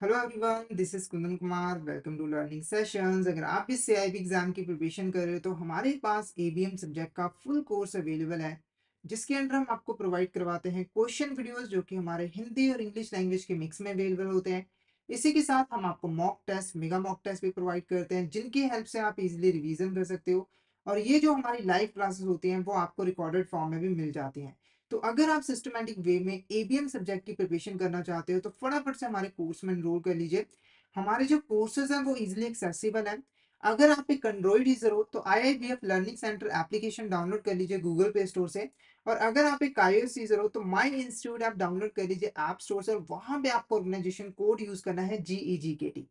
Hello everyone, this is Kundan Kumar. Welcome to learning sessions. अगर आप भी सीआईबी एग्जाम की प्रिपरेशन कर रहे हो तो हमारे पास एबीएम सब्जेक्ट का फुल कोर्स अवेलेबल है, जिसके अंदर हम आपको प्रोवाइड करवाते हैं क्वेश्चन वीडियोस जो कि हमारे हिंदी और इंग्लिश लैंग्वेज के मिक्स में अवेलेबल होते हैं। इसी के साथ हम आपको mock test, mega mock test भी प्रोवाइड करते हैं, जिनकी हेल्प से आप इजीली रिवीजन कर सकते हो। और ये जो हमारी लाइव क्लासेस होती हैं वो आपको रिकॉर्डेड फॉर्म में भी मिल जाती हैं। तो अगर आप सिस्टमैटिक वे में एबीएम सब्जेक्ट की प्रिपरेशन करना चाहते हो तो फटाफट से हमारे कोर्स में एनरोल कर लीजिए। हमारे जो कोर्सेज हैं वो इजीली एक्सेसिबल हैं। अगर आप एक एंड्रॉइड यूजर हो तो IIBF learning centre application download कर लीजिए गूगल प्ले स्टोर से। और अगर आप एक आईओएस यूजर हो तो माई इंस्टीट्यूट ऐप डाउनलोड कर लीजिए ऐप स्टोर से, और वहां पे आपको ऑर्गेनाइजेशन कोड यूज करना है GEGKT।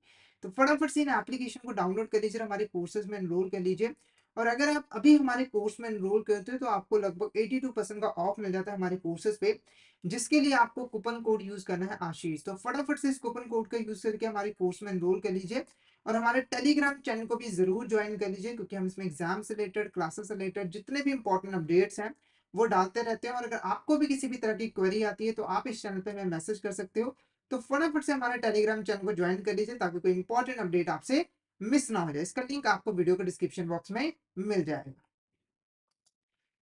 तो फटाफट से इन एप्लीकेशन को डाउनलोड कर लीजिए, हमारे कोर्सेज में एनरोल कर लीजिए। और अगर आप अभी हमारे कोर्स में एनरोल करते हो तो आपको लगभग 82% का ऑफ मिल जाता है हमारे कोर्सेज पे, जिसके लिए आपको कूपन कोड यूज करना है आशीष। तो फटाफट से इस कूपन कोड का यूज करके हमारे कोर्स में एनरोल कर लीजिए। और हमारे टेलीग्राम चैनल को भी जरूर ज्वाइन कर लीजिए, क्योंकि हम इसमें एग्जाम से रिलेटेड, क्लासेस से रिलेटेड जितने भी इंपॉर्टेंट अपडेट्स हैं वो डालते रहते हैं। और अगर आपको भी किसी भी तरह की क्वेरी आती है तो आप इस चैनल पे हमें मैसेज कर सकते हो। तो फटाफट से हमारे टेलीग्राम चैनल को ज्वाइन कर लीजिए ताकि कोई इंपॉर्टेंट अपडेट आपसे मिस ना हो जाए। इसका लिंक आपको वीडियो के डिस्क्रिप्शन बॉक्स में मिल जाएगा।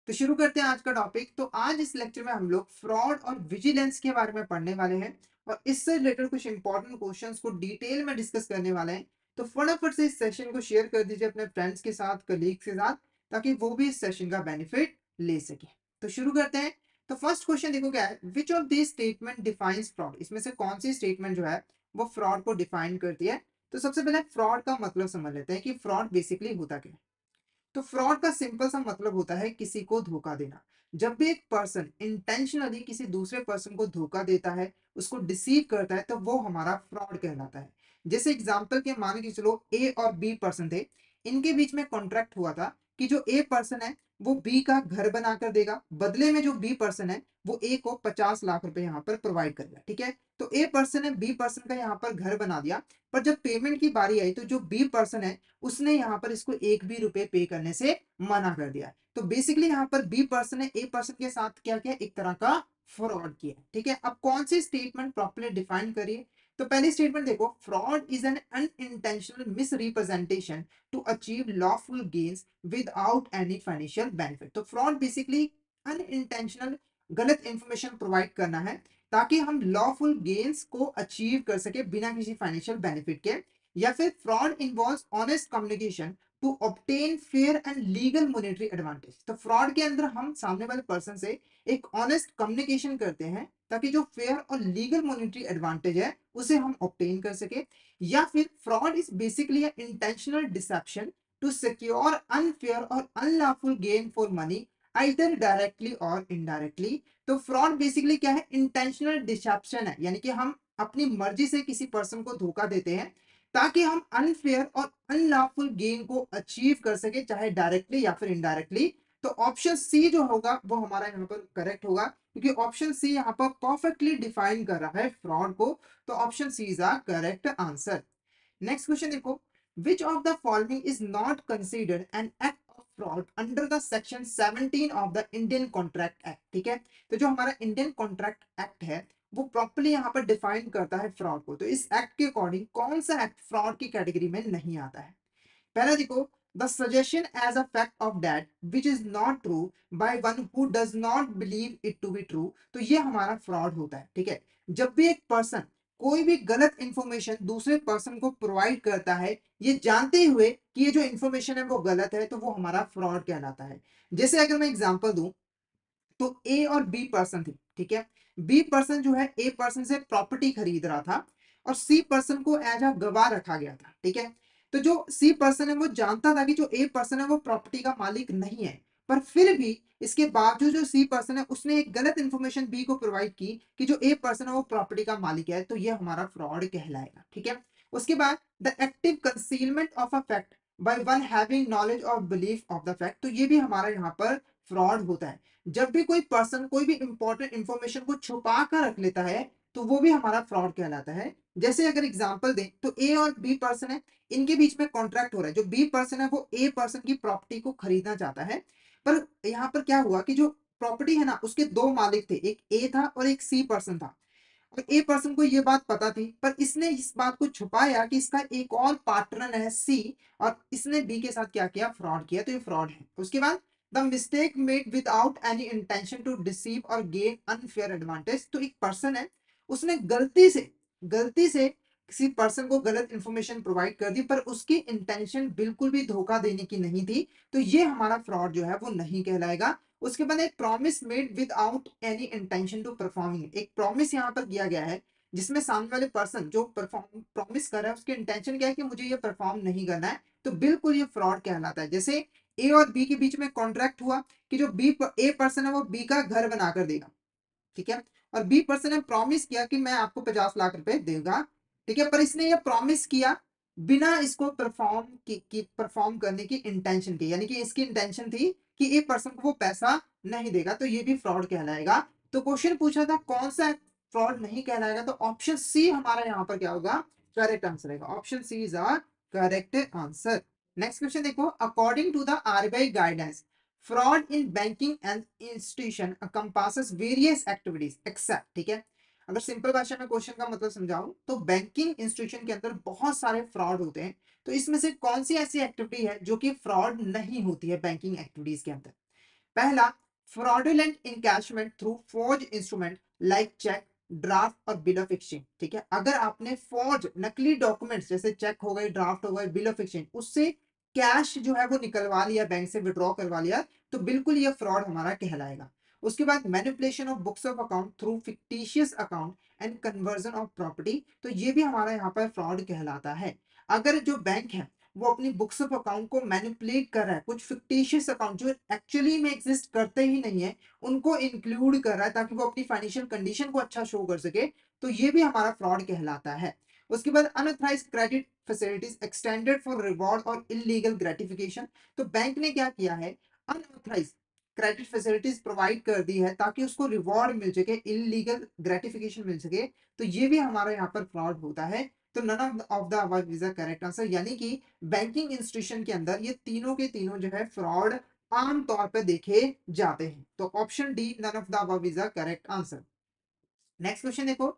तो शुरू करते हैं आज का टॉपिक। तो आज इस लेक्चर में हम लोग फ्रॉड और विजिलेंस के बारे में पढ़ने वाले हैं, और इससे रिलेटेड कुछ इंपॉर्टेंट क्वेश्चंस को डिटेल में डिस्कस करने वाले हैं। तो फटाफट से इस सेशन को शेयर कर दीजिए अपने फ्रेंड्स के साथ, कलीग्स के साथ, ताकि वो भी इस सेशन का बेनिफिट ले सके। तो शुरू करते हैं। तो फर्स्ट क्वेश्चन देखो क्या है, which of this statement defines fraud. इसमें से कौन सी स्टेटमेंट जो है वो फ्रॉड को डिफाइन करती है। तो सबसे पहले फ्रॉड का मतलब समझ लेते हैं कि फ्रॉड बेसिकली होता क्या है। तो फ्रॉड का सिंपल सा मतलब होता है किसी को धोखा देना। जब भी एक पर्सन इंटेंशनली किसी दूसरे पर्सन को धोखा देता है, उसको डिसीव करता है, तो वो हमारा फ्रॉड कहलाता है। जैसे एग्जांपल के मान के चलो, ए और बी पर्सन थे, इनके बीच में कॉन्ट्रैक्ट हुआ था कि जो ए पर्सन है वो बी का घर बनाकर देगा, बदले में जो बी पर्सन है वो ए को 50 लाख रुपए यहाँ पर प्रोवाइड करेगा। ठीक है, तो ए पर्सन ने बी पर्सन का यहाँ पर घर बना दिया। पर जब पेमेंट की बारी आई तो जो बी पर्सन है उसने यहाँ पर इसको एक भी रुपए पे करने से मना कर दिया। तो बेसिकली यहाँ पर बी पर्सन ने ए पर्सन के साथ क्या किया, एक तरह का फ्रॉड किया। ठीक है, अब कौन सी स्टेटमेंट प्रॉपर्ली डिफाइन करिए। तो पहली स्टेटमेंट देखो, fraud is an unintentional misrepresentation to achieve lawful gains without any financial benefit. तो फ्रॉड बेसिकली अनइंटेंशनल गलत इंफॉर्मेशन प्रोवाइड करना है ताकि हम लॉफुल गेन्स को अचीव कर सके बिना किसी फाइनेंशियल बेनिफिट के। या फिर fraud involves honest communication to obtain fair and legal monetary advantage. तो फ्रॉड के अंदर हम सामने वाले पर्सन से एक ऑनेस्ट कम्युनिकेशन करते हैं ताकि जो फेयर और लीगल मॉनेटरी एडवांटेज है उसे हम ऑब्टेन कर सके। या फिर fraud is basically intentional deception to secure unfair or unlawful gain for money, either directly or indirectly. तो फ्रॉड बेसिकली क्या है, इंटेंशनल डिसेप्शन है, यानी कि हम अपनी मर्जी से किसी पर्सन को धोखा देते हैं ताकि हम अनफेयर और अनलॉफुल गेन को अचीव कर सके, चाहे डायरेक्टली या फिर इनडायरेक्टली। तो ऑप्शन सी जो होगा वो हमारा यहाँ पर करेक्ट होगा, क्योंकि ऑप्शन सी यहाँ पर परफेक्टली डिफाइन कर रहा है फ्रॉड को। तो option C is a correct answer. Next question देखो, which of the following is not considered an act of fraud under the section 17 of the Indian contract act. ठीक है, तो जो हमारा इंडियन कॉन्ट्रैक्ट एक्ट है वो प्रॉपर्ली यहाँ पर डिफाइन करता है फ्रॉड को। तो इस एक्ट के अकॉर्डिंग कौन सा एक्ट फ्रॉड की कैटेगरी में नहीं आता है। पहला देखो, the suggestion as a fact of that which is not true by one who does not believe it to be true. तो ये हमारा फ्रॉड होता है। ठीक है, जब भी एक पर्सन कोई भी गलत इंफॉर्मेशन दूसरे पर्सन को प्रोवाइड करता है ये जानते हुए कि ये जो इंफॉर्मेशन है वो गलत है, तो वो हमारा फ्रॉड कहलाता है। जैसे अगर मैं एग्जांपल दूं, तो ए और बी पर्सन थी। ठीक है, बी पर्सन जो है ए पर्सन से प्रॉपर्टी खरीद रहा था और सी पर्सन को एज अ गवाह रखा गया था। ठीक है, तो जो सी पर्सन है वो जानता था कि जो ए पर्सन है वो प्रॉपर्टी का मालिक नहीं है, पर फिर भी इसके बावजूद जो सी पर्सन है उसने एक गलत इंफॉर्मेशन बी को प्रोवाइड की कि जो ए पर्सन है वो प्रॉपर्टी का मालिक है, तो ये हमारा फ्रॉड कहलाएगा। ठीक है, उसके बाद the active concealment of a fact by one having knowledge और बिलीफ ऑफ द फैक्ट। तो ये भी हमारा यहाँ पर फ्रॉड होता है। जब भी कोई पर्सन कोई भी इंपॉर्टेंट इंफॉर्मेशन को छुपा कर रख लेता है तो वो भी हमारा फ्रॉड कहलाता है। जैसे अगर एग्जांपल दें तो ए और बी पर्सन है, इनके बीच में कॉन्ट्रैक्ट हो रहा है। जो बी पर्सन है वो ए पर्सन की प्रॉपर्टी को खरीदना चाहता है, पर यहाँ पर क्या हुआ कि जो प्रॉपर्टी है ना उसके दो मालिक थे, एक ए था और एक सी पर्सन था। और ए पर्सन को ये बात पता थी, पर इसने इस बात को छुपाया कि इसका एक और पार्टनर है सी, और इसने बी के साथ क्या किया, फ्रॉड किया, तो ये फ्रॉड है। उसके बाद the mistake made without any intention to deceive और गेन अनफेयर एडवांटेज। तो एक पर्सन है, उसने गलती से किसी पर्सन को गलत इंफॉर्मेशन प्रोवाइड कर दी, पर उसकी इंटेंशन बिल्कुल भी धोखा देने की नहीं थी, तो ये हमारा फ्रॉड जो है वो नहीं कहलाएगा। उसके बाद एक promise made without any intention to performing, एक प्रॉमिस यहाँ पर किया गया है जिसमें सामने वाले पर्सन जो परफॉर्म प्रॉमिस कर रहा है उसकी इंटेंशन क्या है कि मुझे ये परफॉर्म नहीं करना है, तो बिल्कुल ये फ्रॉड कहलाता है। जैसे ए और बी के बीच में कॉन्ट्रैक्ट हुआ कि जो ए पर्सन है वो बी का घर बनाकर देगा, ठीक है, और बी पर्सन ने प्रॉमिस किया कि मैं आपको 50 लाख रुपए देगा, ठीक है, पर इसने ये प्रॉमिस किया बिना इसको परफॉर्म करने की इंटेंशन की, यानी कि इसकी इंटेंशन थी कि ए पर्सन को वो पैसा नहीं देगा, तो ये भी फ्रॉड कहलाएगा। तो क्वेश्चन पूछा था कौन सा फ्रॉड नहीं कहलाएगा, तो ऑप्शन सी हमारा यहाँ पर क्या होगा, करेक्ट आंसर रहेगा। Option C is a correct answer. Next question देखो, according to the RBI guidance fraud in banking and institution compasses various activities except, ठीक है, अगर सिंपल भाषा में क्वेश्चन का मतलब समझाऊं तो बैंकिंग इंस्टीट्यूशन के अंदर बहुत सारे फ्रॉड होते हैं, तो इसमें से कौन सी ऐसी एक्टिविटी है जो कि फ्रॉड नहीं होती है बैंकिंग एक्टिविटीज के अंदर। पहला, fraudulent encashment through forge instrument like cheque, draft और बिल ऑफ एक्सचेंज, ठीक है, अगर आपने फोर्ज नकली डॉक्यूमेंट्स जैसे चेक हो गए, ड्राफ्ट हो गए, बिल ऑफ एक्सचेंज, उससे कैश जो है वो निकलवा लिया, बैंक से विड्रॉ करवा लिया, तो बिल्कुल ये फ्रॉड हमारा कहलाएगा। उसके बाद manipulation of books of account through fictitious account and conversion of property, तो ये भी हमारा यहाँ पर फ्रॉड कहलाता है। अगर जो बैंक है वो अपनी बुक्स ऑफ अकाउंट को मैनिपुलेट कर रहा है, कुछ फिक्टिशियस अकाउंट जो एक्चुअली में एग्जिस्ट करते ही नहीं है उनको इंक्लूड कर रहा है ताकि वो अपनी फाइनेंशियल कंडीशन को अच्छा शो कर सके, तो ये भी हमारा फ्रॉड कहलाता है। उसके बाद unauthorised credit facilities extended for reward और इलीगल ग्रेटिफिकेशन, तो बैंक ने क्या किया है, अनऑथराइज क्रेडिट फैसिलिटीज प्रोवाइड कर दी है ताकि उसको रिवॉर्ड मिल सके, इलीगल ग्रेटिफिकेशन मिल सके, तो ये भी हमारे यहाँ पर फ्रॉड होता है। तो none of the above is the correct answer, यानी कि बैंकिंग इंस्टीट्यूशन के अंदर ये तीनों के तीनों जो है फ्रॉड आम तौर पे देखे जाते हैं, तो option D none of the above is the correct answer. Next question देखो,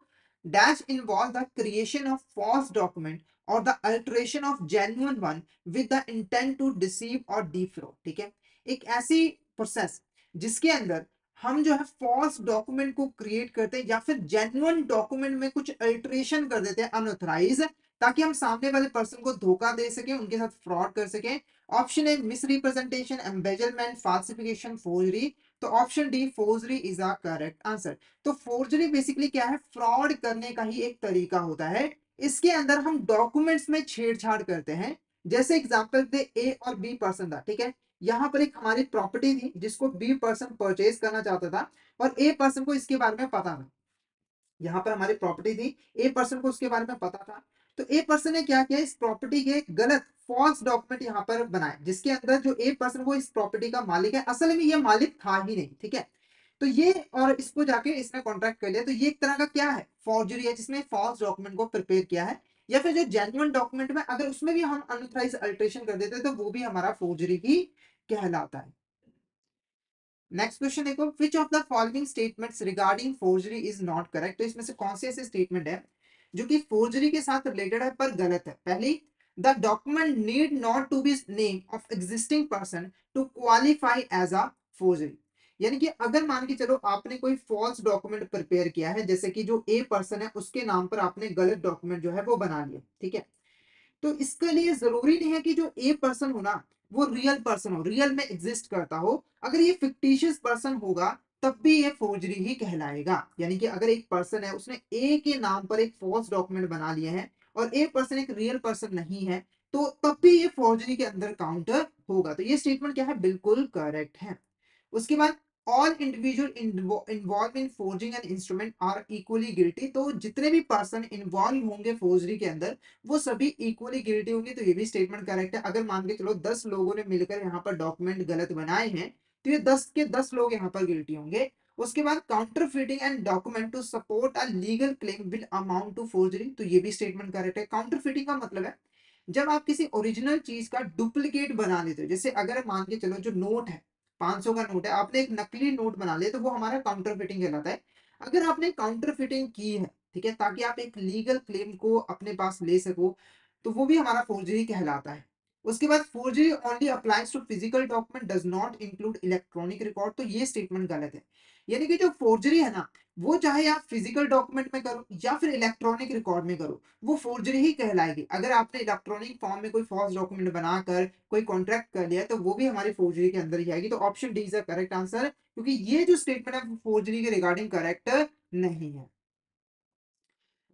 dash involve the creation of false document or the alteration of genuine one with the intent to deceive or defraud, ठीक है, एक ऐसी process जिसके अंदर हम जो है फॉल्स डॉक्यूमेंट को क्रिएट करते हैं या फिर जेन्युइन डॉक्यूमेंट में कुछ अल्टरेशन कर देते हैं अनऑथराइज, ताकि हम सामने वाले पर्सन को धोखा दे सके, उनके साथ फ्रॉड कर सके। Option A misrepresentation, embezzlement, falsification, forgery, तो option D forgery is a correct answer. तो फोर्जरी बेसिकली क्या है, फ्रॉड करने का ही एक तरीका होता है, इसके अंदर हम डॉक्यूमेंट्स में छेड़छाड़ करते हैं। जैसे एग्जांपल दे, ए और बी पर्सन था, ठीक है, यहाँ पर एक हमारी प्रॉपर्टी थी जिसको बी पर्सन परचेज करना चाहता था और ए पर्सन को इसके बारे में पता था। यहाँ पर हमारी प्रॉपर्टी थी, ए पर्सन को उसके बारे में पता था, तो ए पर्सन ने क्या किया, इस प्रॉपर्टी के गलत फॉल्स डॉक्यूमेंट यहाँ पर बनाए जिसके अंदर जो ए पर्सन वो इस प्रॉपर्टी का मालिक है, असल में ये मालिक था ही नहीं, ठीक है, तो ये और इसको जाके इसने कॉन्ट्रैक्ट कर लिया, तो ये एक तरह का क्या है, फॉर्जरी है जिसमें फॉल्स डॉक्यूमेंट को प्रिपेयर किया है। या फिर जो जेन्युइन डॉक्यूमेंट में अगर उसमें भी हम अनऑथराइज अल्टरेशन कर देते तो वो भी हमारा फोर्जरी ही कहलाता है। नेक्स्ट क्वेश्चन देखो, which of the following statements regarding forgery is not correct, तो इसमें से कौन से ऐसे स्टेटमेंट है जो कि फोर्जरी के साथ रिलेटेड है पर गलत है। पहली, the document need not to be name of existing person to qualify as a forgery, यानी कि अगर मान के चलो आपने कोई फॉल्स डॉक्यूमेंट प्रिपेयर किया है, जैसे कि जो ए पर्सन है उसके नाम पर आपने गलत डॉक्यूमेंट जो है वो बना लिया, ठीक है, तो इसके लिए जरूरी नहीं है कि जो ए पर्सन हो ना वो रियल पर्सन हो, रियल में एग्जिस्ट करता हो, अगर ये फिक्टिशियस पर्सन होगा तब भी ये फोर्जरी ही कहलाएगा। यानी कि अगर एक पर्सन है उसने ए के नाम पर एक फॉल्स डॉक्यूमेंट बना लिए हैं और ए पर्सन एक रियल पर्सन नहीं है, तो तब भी ये फोर्जरी के अंदर काउंट होगा, तो ये स्टेटमेंट क्या है, बिल्कुल करेक्ट है। उसके बाद all individual involve in forging an instrument are equally guilty, तो जितने भी पर्सन इन्वॉल्व होंगे फोर्जरी के अंदर वो सभी इक्वली गिल्टी होंगे, तो ये भी स्टेटमेंट करेक्ट है। अगर मान के चलो 10 लोगों ने मिलकर यहाँ पर डॉक्यूमेंट गलत बनाए हैं तो ये 10 के 10 लोग यहाँ पर गिल्टी होंगे। उसके बाद counterfeiting and document to support a legal claim will amount to forgery, तो ये भी स्टेटमेंट करेक्ट है। काउंटर फीटिंग का मतलब है जब आप किसी ओरिजिनल चीज का डुप्लीकेट बना लेते हो, जैसे अगर मान के चलो जो नोट है 500 का नोट है, आपने एक नकली नोट बना लिया तो वो हमारा काउंटर फिटिंग कहलाता है। अगर आपने काउंटर फिटिंग की है ठीक है, ताकि आप एक लीगल क्लेम को अपने पास ले सको, तो वो भी हमारा फोर्जरी कहलाता है। उसके बाद forgery only applies to physical document does not include electronic record, तो ये स्टेटमेंट गलत है। यानी कि जो फोर्जरी है ना, वो चाहे आप फिजिकल डॉक्यूमेंट में करो या फिर इलेक्ट्रॉनिक रिकॉर्ड में करो, वो फोर्जरी ही कहलाएगी। अगर आपने इलेक्ट्रॉनिक फॉर्म में कोई फॉल्स डॉक्यूमेंट बनाकर कोई कॉन्ट्रैक्ट कर लिया, तो वो भी हमारी फोर्जरी के अंदर ही आएगी। तो option D is the correct answer, क्योंकि ये जो स्टेटमेंट है वो फोर्जरी के रिगार्डिंग करेक्ट नहीं है।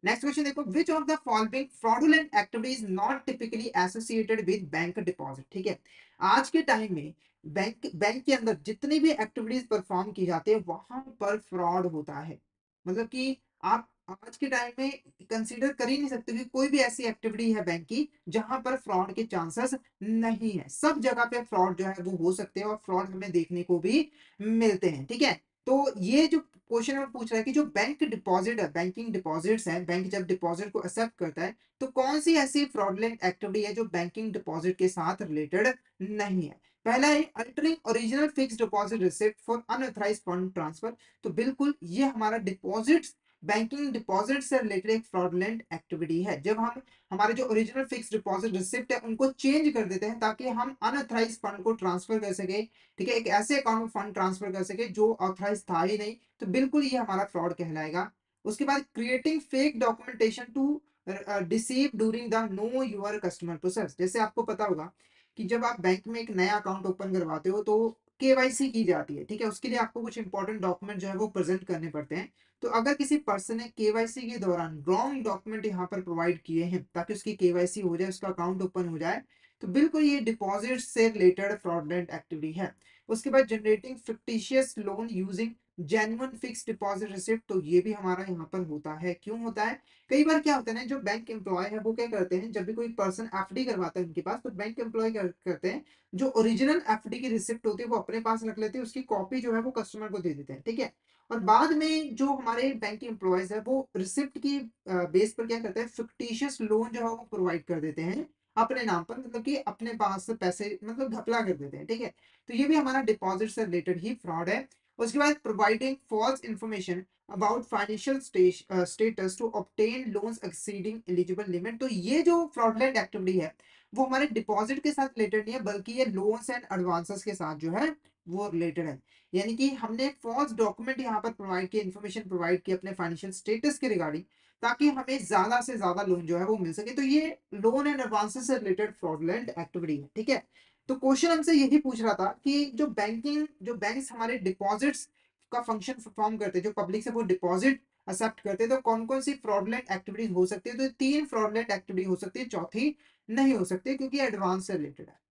नेक्स्ट क्वेश्चन देखो, which of the following fraudulent activity is not typically associated with bank deposit. ठीक है, आज के टाइम में बैंक बैंक के अंदर जितनी भी एक्टिविटीज परफॉर्म की जाती है वहां पर फ्रॉड होता है। मतलब कि आप आज के टाइम में कंसीडर कर ही नहीं सकते कि कोई भी ऐसी एक्टिविटी है बैंक की जहां पर फ्रॉड के चांसेस नहीं है। सब जगह पे फ्रॉड जो है वो हो सकते हैं और फ्रॉड हमें देखने को भी मिलते हैं। ठीक है, तो ये जो क्वेश्चन में पूछ रहा है कि जो बैंक डिपॉजिट है, बैंकिंग डिपॉजिट्स है, बैंक जब डिपॉजिट को एक्सेप्ट करता है, तो कौन सी ऐसी फ्रॉडलेंट एक्टिविटी है जो बैंकिंग डिपॉजिट के साथ रिलेटेड नहीं है। पहला है altering original fixed deposit receipt for unauthorized fund transfer, तो बिल्कुल ये हमारा डिपॉजिट्स, बैंकिंग डिपॉजिट से रिलेटेड एक फ्रॉडलेंट एक्टिविटी है। जब हम हमारे जो ओरिजिनल फिक्स्ड डिपॉजिट रिसिप्ट है उनको चेंज कर देते हैं ताकि हम अनऑथराइज्ड फंड को ट्रांसफर कर सके, ठीक है, एक ऐसे अकाउंट में फंड ट्रांसफर कर सके जो ऑथराइज था ही नहीं, तो बिल्कुल ये हमारा फ्रॉड कहलाएगा। उसके बाद creating fake documentation to deceive during the know your customer process. जैसे आपको पता होगा कि जब आप बैंक में एक नया अकाउंट ओपन करवाते हो तो केवाईसी की जाती है। ठीक है, उसके लिए आपको कुछ इंपॉर्टेंट डॉक्यूमेंट जो है वो प्रेजेंट करने पड़ते हैं। तो अगर किसी पर्सन ने केवाईसी के दौरान रॉन्ग डॉक्यूमेंट यहाँ पर प्रोवाइड किए हैं ताकि उसकी केवाईसी हो जाए, उसका अकाउंट ओपन हो जाए, तो बिल्कुल ये डिपॉजिट से रिलेटेड फ्रॉडलेंट एक्टिविटी है। उसके बाद generating fictitious loan using genuine fix deposit receipt, तो ये भी हमारा यहाँ पर होता है। क्यों होता है, कई बार क्या होता है ना, जो बैंक एम्प्लॉय है वो क्या करते हैं, जब भी कोई पर्सन एफडी करवाता है उनके पास, तो बैंक एम्प्लॉय करते हैं, जो ओरिजिनल एफडी की रिसिप्ट होती है वो अपने पास रख लेते हैं, उसकी कॉपी जो है वो कस्टमर को दे देते हैं। ठीक है, और बाद में जो हमारे बैंक के एम्प्लॉयज है वो रिसिप्ट की बेस पर क्या करते हैं, फिक्टिशियस लोन जो है वो प्रोवाइड कर देते हैं अपने नाम पर, मतलब कि अपने पास से पैसे मतलब घपला कर देते हैं। ठीक है, तो ये भी हमारा डिपॉजिट से रिलेटेड ही फ्रॉड है। उसके बाद providing false information about financial status to obtain loans exceeding eligible limit, तो ये जो फ्रॉडलेंट एक्टिविटी है वो हमारे डिपॉजिट के साथ रिलेटेड नहीं है, बल्कि ये लोन्स एंड एडवांसेस के साथ जो है वो रिलेटेड है। यानी कि हमने फॉल्स डॉक्यूमेंट यहाँ पर प्रोवाइड किया, इन्फॉर्मेशन प्रोवाइड की अपने फाइनेंशियल स्टेटस के रिगार्डिंग, ताकि हमें ज्यादा से ज्यादा लोन जो है वो मिल सके। तो ये लोन एंड एडवांसेस से रिलेटेड फ्रॉडलेंट एक्टिविटी है। ठीक है, तो क्वेश्चन हमसे यही पूछ रहा था कि जो बैंक्स हमारे डिपॉजिट्स का फंक्शन परफॉर्म करते हैं, जो पब्लिक से वो डिपॉजिट एक्सेप्ट करते हैं, तो कौन कौन सी फ्रॉडलेंट एक्टिविटीज हो सकती है, तो तीन फ्रॉडलेंट एक्टिविटी हो सकती है, चौथी नहीं हो सकती क्योंकि एडवांस से रिलेटेड है।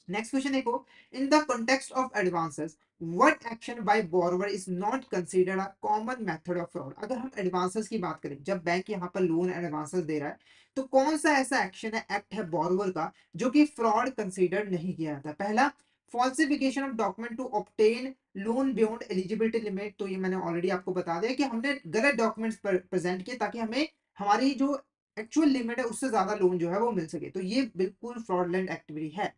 नेक्स्ट क्वेश्चन देखो, in the context of advances what action by borrower is not considered a common method of fraud. अगर हम एडवांसेस की बात करें, जब बैंक यहाँ पर लोन एडवांसेस दे रहा है, तो कौन सा ऐसा एक्शन है, एक्ट है बोरोवर का जो कि फ्रॉड कंसीडर नहीं किया जाता। पहला, falsification of document to obtain loan beyond eligibility limit, तो ये मैंने ऑलरेडी आपको बता दिया कि हमने गलत डॉक्यूमेंट्स प्रेजेंट किए ताकि हमें हमारी जो एक्चुअल लिमिट है उससे ज्यादा लोन जो है वो मिल सके, तो ये बिल्कुल फ्रॉडलेंट एक्टिविटी है।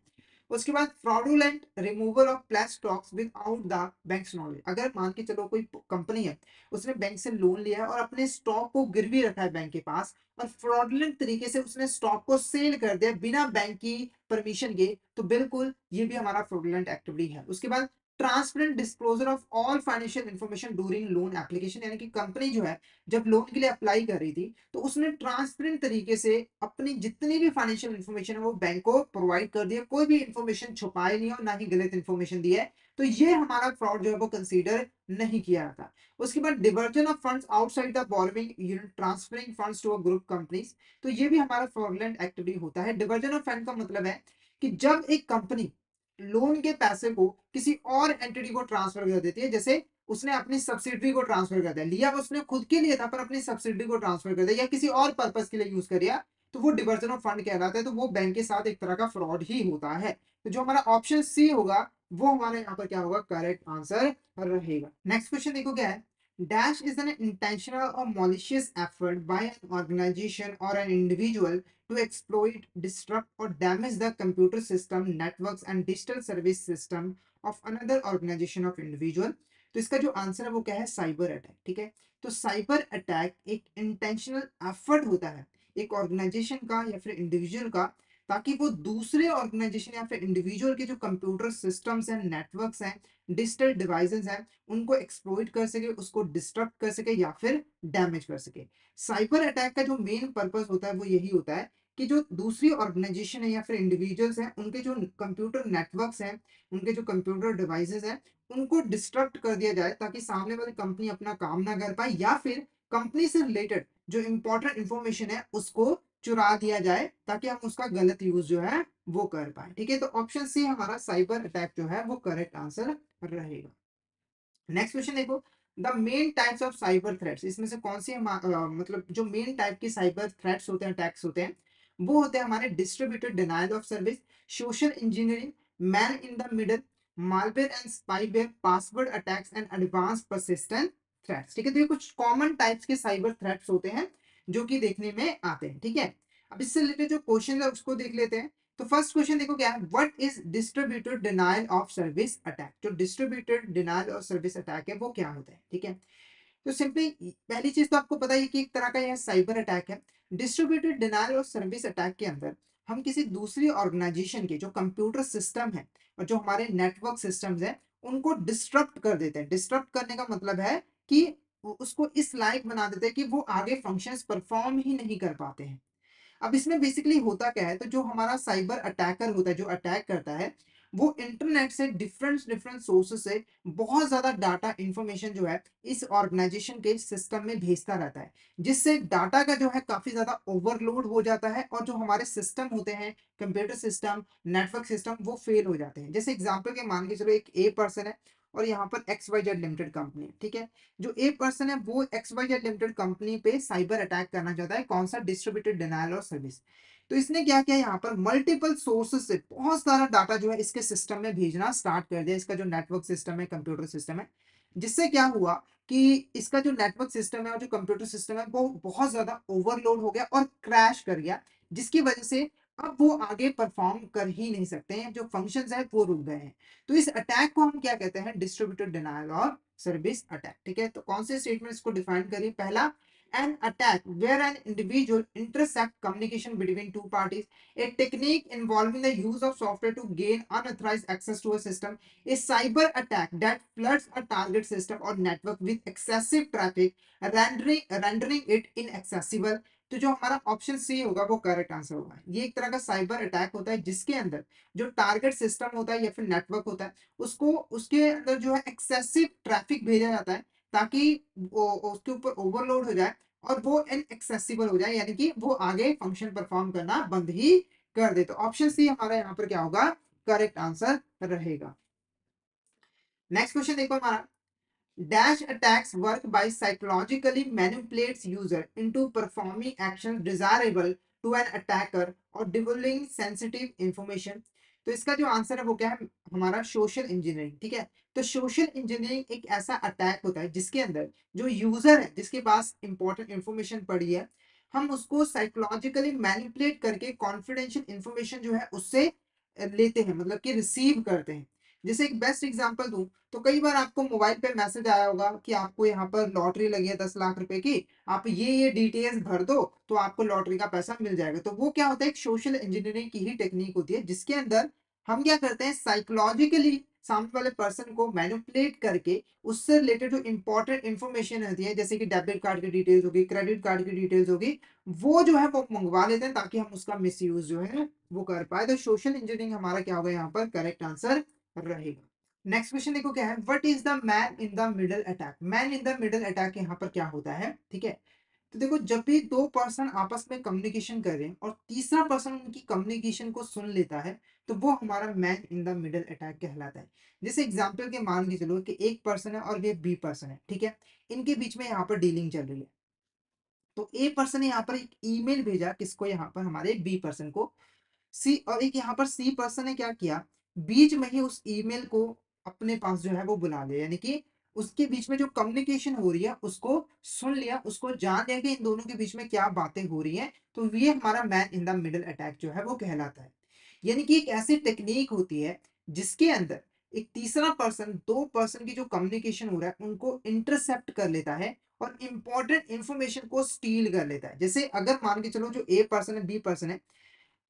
उसके बाद fraudulent removal of place stocks without the banks knowledge. अगर मान के चलो कोई कंपनी है, उसने बैंक से लोन लिया है और अपने स्टॉक को गिरवी रखा है बैंक के पास, और फ्रॉडुलेंट तरीके से उसने स्टॉक को सेल कर दिया बिना बैंक की परमिशन के, तो बिल्कुल ये भी हमारा फ्रॉडुलेंट एक्टिविटी है। उसके बाद transparent disclosure of all financial information during loan application, यानी कि कंपनी जो है जब लोन के लिए अप्लाई कर रही थी तो उसने ट्रांसपेरेंट तरीके से अपनी जितनी भी फाइनेंशियल इंफॉर्मेशन है वो बैंक को प्रोवाइड कर दिया, कोई भी इंफॉर्मेशन छुपाई नहीं और ना ही गलत इंफॉर्मेशन दी है, तो ये हमारा फ्रॉड जो है वो कंसीडर नहीं किया जाता। उसके बाद diversion of funds outside the borrowing unit transferring funds to a group companies, तो ये भी हमारा फ्रॉडलेंट एक्टिविटी होता है। डिवर्जन ऑफ फंड का मतलब है कि जब एक कंपनी लोन के पैसे को किसी और एंटिटी को ट्रांसफर कर देती है, जैसे उसने अपनी सब्सिडरी को ट्रांसफर कर दिया, लिया उसने खुद के लिए था पर अपनी सब्सिडरी को ट्रांसफर कर दिया या किसी और पर्पस के लिए यूज कर दिया, तो वो डिवर्जन ऑफ फंड कहलाता है। तो वो बैंक के साथ एक तरह का फ्रॉड ही होता है। तो जो हमारा ऑप्शन सी होगा वो हमारे यहाँ पर क्या होगा, करेक्ट आंसर रहेगा। नेक्स्ट क्वेश्चन देखो क्या है, डैश इज एन इंटेंशनल और malicious effort by an organization or an individual to exploit, disrupt or damage the computer system, networks and digital service system of another organization of individual, तो इसका जो answer है वो क्या है, cyber attack. ठीक है, तो साइबर अटैक एक इंटेंशनल एफर्ट होता है एक ऑर्गेनाइजेशन का या फिर इंडिविजुअल का, ताकि वो दूसरे ऑर्गेनाइजेशन या फिर इंडिविजुअल के जो कंप्यूटर सिस्टम्स हैं, नेटवर्क्स हैं, डिजिटल डिवाइसेस हैं, उनको एक्सप्लॉइट कर सके, उसको डिस्टर्ब कर सके या फिर डैमेज कर सके। साइबर अटैक का जो मेन पर्पस होता है वो यही होता है कि जो दूसरी ऑर्गेनाइजेशन है या फिर इंडिविजुअल्स हैं, उनके जो कंप्यूटर नेटवर्क्स हैं, उनके जो कंप्यूटर डिवाइसेस हैं, उनको डिस्ट्रक्ट कर दिया जाए, ताकि सामने वाली कंपनी अपना काम ना कर पाए, या फिर कंपनी से रिलेटेड जो इंपॉर्टेंट इंफॉर्मेशन है उसको चुरा दिया जाए, ताकि हम उसका गलत यूज जो है वो कर पाए। ठीक है, तो ऑप्शन सी हमारा साइबर अटैक जो है वो करेक्ट आंसर रहेगा। नेक्स्ट क्वेश्चन देखो, the main types of cyber threats, इसमें से कौन सी मतलब जो मेन टाइप की साइबर थ्रेट्स होते हैं, अटैक्स होते हैं, वो होते हैं हमारे distributed denial of service, social engineering, man in the middle, malware and spyware, password attacks and advance persistent threats. ठीक है, तो ये कुछ कॉमन टाइप्स के साइबर थ्रेट्स होते हैं जो कि देखने में आते हैं। ठीक है, अब इससे रिलेटेड जो क्वेश्चन है उसको देख लेते हैं। तो फर्स्ट क्वेश्चन देखो क्या है, what is distributed denial of service attack. जो distributed denial of service attack है वो क्या होता है। ठीक है, तो सिंपली पहली चीज तो आपको पता ही है कि एक तरह का यह साइबर अटैक है। Distributed denial of service attack के अंदर हम किसी दूसरी ऑर्गेनाइजेशन के जो कंप्यूटर सिस्टम है और जो हमारे नेटवर्क सिस्टम्स है उनको डिस्टर्ब कर देते हैं। डिस्टर्ब करने का मतलब है कि उसको इस लायक बना देते हैं कि वो आगे फंक्शंस परफॉर्म ही नहीं कर पाते हैं। अब इसमें बेसिकली होता क्या है, तो जो हमारा साइबर अटैकर होता है, जो अटैक करता है, वो इंटरनेट से डिफरेंट डिफरेंट सोर्सेस से बहुत ज्यादा डाटा इंफॉर्मेशन जो है इस ऑर्गेनाइजेशन के सिस्टम में भेजता रहता है, जिससे डाटा का जो है काफी ज्यादा ओवरलोड हो जाता है और जो हमारे सिस्टम होते हैं, कंप्यूटर सिस्टम, नेटवर्क सिस्टम, वो फेल हो जाते हैं। जैसे एग्जांपल के मान के चलो, एक ए पर्सन है और यहाँ पर X Y Z limited company है। ठीक है, जो ए पर्सन है वो X Y Z limited company पे साइबर अटैक करना चाहता है, कौन सा, डिस्ट्रीब्यूटेड डिनायल ऑफ सर्विस। तो इसने क्या किया, यहाँ पर मल्टीपल सोर्सेस से बहुत सारा डाटा जो है इसके सिस्टम में भेजना स्टार्ट कर दिया, इसका जो नेटवर्क सिस्टम है, कंप्यूटर सिस्टम है। जिससे क्या हुआ कि इसका जो नेटवर्क सिस्टम है और जो कंप्यूटर सिस्टम है वो बहुत ज्यादा ओवरलोड हो गया और क्रैश कर गया, जिसकी वजह से अब वो आगे परफॉर्म कर ही नहीं सकते हैं, जो फंक्शंस है वो रुक गए हैं। तो इस अटैक को हम क्या कहते हैं, distributed denial of service attack. ठीक है, तो कौन से स्टेटमेंट्स को डिफाइन करिए, पहला, an attack where an individual intercept communication between two parties, a technique involving the use of software to gain unauthorized access to a system, a cyber attack that floods a target system or network with excessive traffic, rendering it inaccessible। तो जो हमारा option C होगा वो correct answer होगा। ये एक तरह का साइबर अटैक होता है जिसके अंदर जो टारगेट सिस्टम होता है या फिर नेटवर्क होता है, उसको उसके अंदर जो है एक्सेसिव ट्रैफिक भेजा जाता है, ताकि वो उसके ऊपर ओवरलोड हो जाए और वो इनएक्सेसिबल हो जाए, यानी कि वो आगे फंक्शन परफॉर्म करना बंद ही कर दे। तो ऑप्शन सी हमारा यहाँ पर क्या होगा, करेक्ट आंसर रहेगा। नेक्स्ट क्वेश्चन देखो हमारा, Dash attacks work by psychologically manipulates user into performing actions desirable to an attacker or divulging sensitive information। तो इसका जो आंसर है वो क्या है, हमारा सोशल इंजीनियरिंग। ठीक है, तो सोशल इंजीनियरिंग एक ऐसा अटैक होता है जिसके अंदर जो यूजर है, जिसके पास इंपॉर्टेंट इंफॉर्मेशन पड़ी है, हम उसको साइकोलॉजिकली मैनिपुलेट करके कॉन्फिडेंशियल इंफॉर्मेशन जो है उससे लेते हैं, मतलब कि रिसीव करते हैं। जैसे एक बेस्ट एग्जांपल दूं, तो कई बार आपको मोबाइल पे मैसेज आया होगा कि आपको यहाँ पर लॉटरी लगी है 10 लाख रुपए की, आप ये डिटेल्स भर दो तो आपको लॉटरी का पैसा मिल जाएगा। तो वो क्या होता है, एक सोशल इंजीनियरिंग की ही टेक्निक होती है, जिसके अंदर हम क्या करते हैं, साइकोलॉजिकली सामने वाले पर्सन को मैनिपुलेट करके उससे रिलेटेड जो इंपॉर्टेंट इंफॉर्मेशन होती है, जैसे कि डेबिट कार्ड की डिटेल्स होगी, क्रेडिट कार्ड की डिटेल्स होगी, वो जो है वो मंगवा लेते हैं ताकि हम उसका मिस यूज जो है वो कर पाए। तो सोशल इंजीनियरिंग हमारा क्या होगा यहाँ पर, करेक्ट आंसर रहेगा। नेक्स्ट क्वेश्चन देखो क्या है, what is the man in the middle attack. Man in the middle attack यहाँ पर क्या होता है। ठीक है, तो देखो, जब भी दो पर्सन आपस में कम्युनिकेशन कर रहे हैं और तीसरा पर्सन उनकी कम्युनिकेशन को सुन लेता है, तो वो हमारा man in the middle attack कहलाता है। जैसे एग्जांपल के मान के चलो कि एक पर्सन है और ये बी पर्सन है। ठीक है, इनके बीच में यहाँ पर डीलिंग चल रही है। तो ए पर्सन ने यहाँ पर एक ईमेल भेजा, किसको, यहाँ पर हमारे बी पर्सन को। सी और एक यहाँ पर सी पर्सन ने क्या किया, बीच में ही उस ईमेल को अपने पास जो है वो बुला लिया, यानी कि उसके बीच में जो कम्युनिकेशन हो रही है उसको सुन लिया, उसको जान लिया कि इन दोनों के बीच में क्या बातें हो रही हैं। तो ये हमारा man in the middle attack जो है वो कहलाता है। यानी कि एक ऐसी टेक्निक होती है जिसके अंदर एक तीसरा पर्सन, दो पर्सन की जो कम्युनिकेशन हो रहा है उनको इंटरसेप्ट कर लेता है और इंपॉर्टेंट इंफॉर्मेशन को स्टील कर लेता है। जैसे अगर मान के चलो जो ए पर्सन है, बी पर्सन है,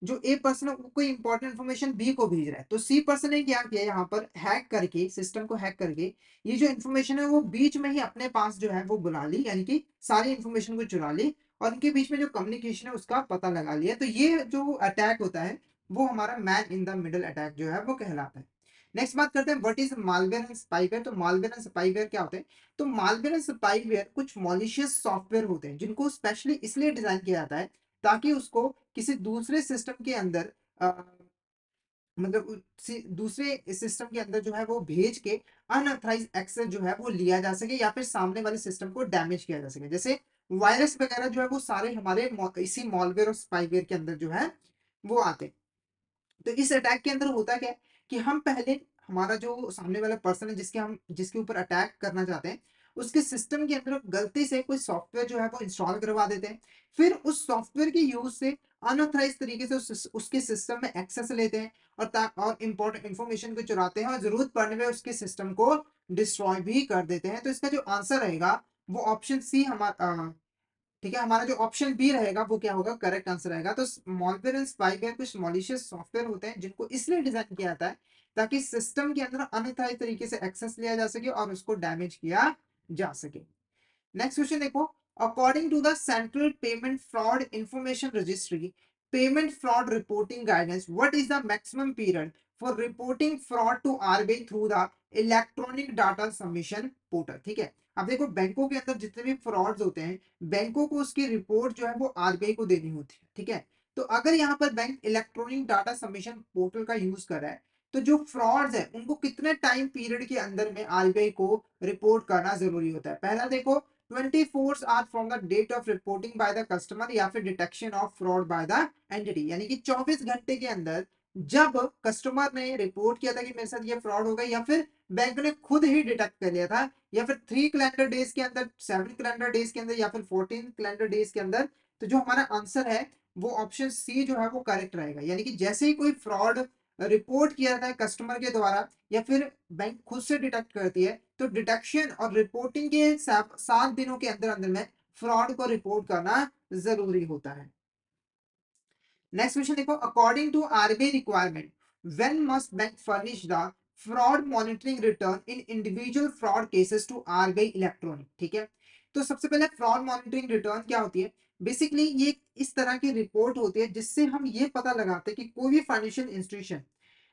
जो ए पर्सन है वो कोई इंपॉर्टेंट इन्फॉर्मेशन बी को भेज रहा है, तो सी पर्सन ने क्या किया, यहाँ पर हैक करके, सिस्टम को हैक करके ये जो इन्फॉर्मेशन है वो बीच में ही अपने पास जो है वो बुला ली, यानी कि सारी इन्फॉर्मेशन को चुरा ली और इनके बीच में जो कम्युनिकेशन है उसका पता लगा लिया। तो ये जो अटैक होता है वो हमारा man in the middle attack जो है वो कहलाता है। नेक्स्ट बात करते हैं what is malware and spyware. तो मालवेयर एंड स्पाईवेयर क्या होते हैं? तो मालवेयर एंड स्पाईवेयर कुछ मॉलिशियस सॉफ्टवेयर होते हैं जिनको स्पेशली इसलिए डिजाइन किया जाता है ताकि उसको किसी दूसरे सिस्टम के अंदर अ, मतलब दूसरे सिस्टम के अंदर जो है वो भेज के अनऑथराइज एक्सेस जो है वो लिया जा सके या फिर सामने वाले सिस्टम को डैमेज किया जा सके। जैसे वायरस वगैरह जो है वो सारे हमारे इसी मॉलवेयर और स्पाईवेयर के अंदर जो है वो आते हैं। तो इस अटैक के अंदर होता क्या है कि हम पहले हमारा जो सामने वाला पर्सन है जिसके ऊपर अटैक करना चाहते हैं उसके सिस्टम के अंदर गलती से कोई सॉफ्टवेयर जो है वो इंस्टॉल करवा देते हैं। फिर उस सॉफ्टवेयर के यूज से अनऑथराइज तरीके से उसके सिस्टम में एक्सेस लेते हैं और इंपॉर्टेंट इंफॉर्मेशन को चुराते हैं और जरूरत पड़ने में उसके सिस्टम को डिस्ट्रॉय भी कर देते हैं। तो इसका जो आंसर रहेगा वो ऑप्शन सी हमारा, ठीक है, हमारा जो ऑप्शन बी रहेगा वो क्या होगा, करेक्ट आंसर रहेगा। तो मॉलवेयर एंड स्पाईवेयर कुछ मॉलिशियस सॉफ्टवेयर होते हैं जिनको इसलिए डिजाइन किया जाता है ताकि सिस्टम के अंदर अनऑथराइज तरीके से एक्सेस लिया जा सके और उसको डैमेज किया जा सके। नेक्स्ट क्वेश्चन देखो, according to the central payment fraud information registry payment fraud reporting guidance what is the maximum period for reporting fraud to RBI through the electronic data submission portal. ठीक है, अब देखो बैंकों के अंदर जितने भी फ्रॉड्स होते हैं बैंकों को उसकी रिपोर्ट जो है वो आरबीआई को देनी होती है। ठीक है, तो अगर यहाँ पर bank electronic data submission portal का यूज कर रहा है तो जो फ्रॉड्स है उनको कितने टाइम पीरियड के अंदर में आरबीआई को रिपोर्ट करना जरूरी होता है। पहला देखो 24 hour from the date of reporting by the customer या फिर detection of fraud by the entity, यानी कि 24 घंटे के अंदर जब कस्टमर ने रिपोर्ट किया था कि मेरे साथ ये फ्रॉड हो गया या फिर बैंक ने खुद ही डिटेक्ट कर लिया था, या फिर 3 कैलेंडर डेज के अंदर, 7 कैलेंडर डेज के अंदर या फिर 14 कैलेंडर डेज के अंदर। तो जो हमारा आंसर है वो ऑप्शन सी जो है वो करेक्ट रहेगा, यानी कि जैसे ही कोई फ्रॉड रिपोर्ट किया जाता है कस्टमर के द्वारा या फिर बैंक खुद से डिटेक्ट करती है तो डिटेक्शन और रिपोर्टिंग के 7 दिनों के अंदर अंदर में फ्रॉड को रिपोर्ट करना जरूरी होता है। नेक्स्ट क्वेश्चन देखो, according to RBI requirement when must bank furnish the fraud monitoring return in individual fraud cases to RBI electronic. ठीक है, तो सबसे पहले फ्रॉड मॉनिटरिंग रिटर्न क्या होती है? बेसिकली ये इस तरह की रिपोर्ट होती है जिससे हम ये पता लगाते हैं कि कोई भी फाइनेंशियल इंस्टीट्यूशन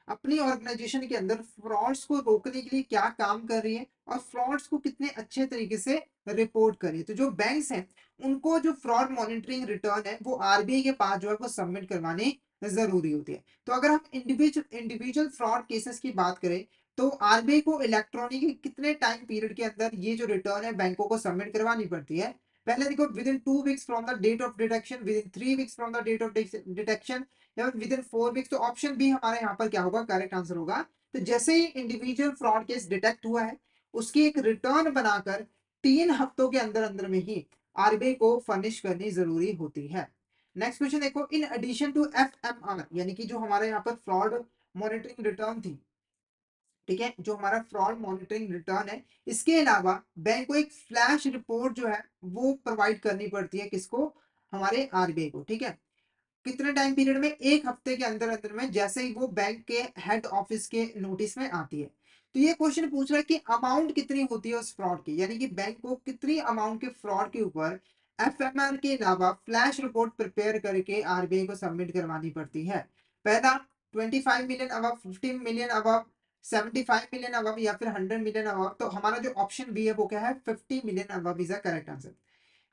अपनी ऑर्गेनाइजेशन के अंदर फ्रॉड्स को रोकने के लिए क्या काम कर रही है और फ्रॉड्स को कितने अच्छे तरीके से रिपोर्ट कर रही है। तो जो बैंक्स हैं उनको जो फ्रॉड मॉनिटरिंग रिटर्न है वो आरबीआई के पास जो है वो सबमिट करवानी जरूरी होती है। तो अगर हम इंडिविजुअल फ्रॉड केसेस की बात करें तो आरबीआई को इलेक्ट्रॉनिक कितने टाइम पीरियड के अंदर ये जो रिटर्न है बैंकों को सबमिट करवानी पड़ती है? पहले देखो, within 2 weeks from the date of detection, within 3 weeks from the date of detection, या विद इन 4 वीक्स। तो ऑप्शन बी हमारे यहाँ पर क्या होगा, करेक्ट आंसर होगा। तो जैसे ही इंडिविजुअल फ्रॉड केस डिटेक्ट हुआ है उसकी एक रिटर्न बनाकर 3 हफ्तों के अंदर अंदर में ही आरबीआई को फर्निश करनी जरूरी होती है। नेक्स्ट क्वेश्चन देखो, इन एडिशन टू एफएमआर, यानी कि जो हमारे यहाँ पर फ्रॉड मॉनिटरिंग रिटर्न थी, ठीक है, जो हमारा फ्रॉड मॉनिटरिंग रिटर्न है, इसके अलावा बैंक को एक फ्लैश रिपोर्ट जो है वो प्रोवाइड करनी पड़ती है, किसको, हमारे आरबीआई को। ठीक है, कितने टाइम पीरियड में, 1 हफ्ते के अंदर अंदर में, जैसे ही वो बैंक के हेड ऑफिस के नोटिस में आती है। तो ये क्वेश्चन पूछ रहा है कि अमाउंट कितनी होती है उस फ्रॉड की, यानी कि बैंक को कितनी अमाउंट के फ्रॉड के ऊपर एफएमआर के अलावा फ्लैश रिपोर्ट प्रिपेयर करके आरबीआई को सबमिट करवानी पड़ती है। पहला 25 million above, 15 million above, 75 million above या फिर 100 मिलियन अबव। तो हमारा जो ऑप्शन बी है वो क्या है, 50 million above is the correct answer.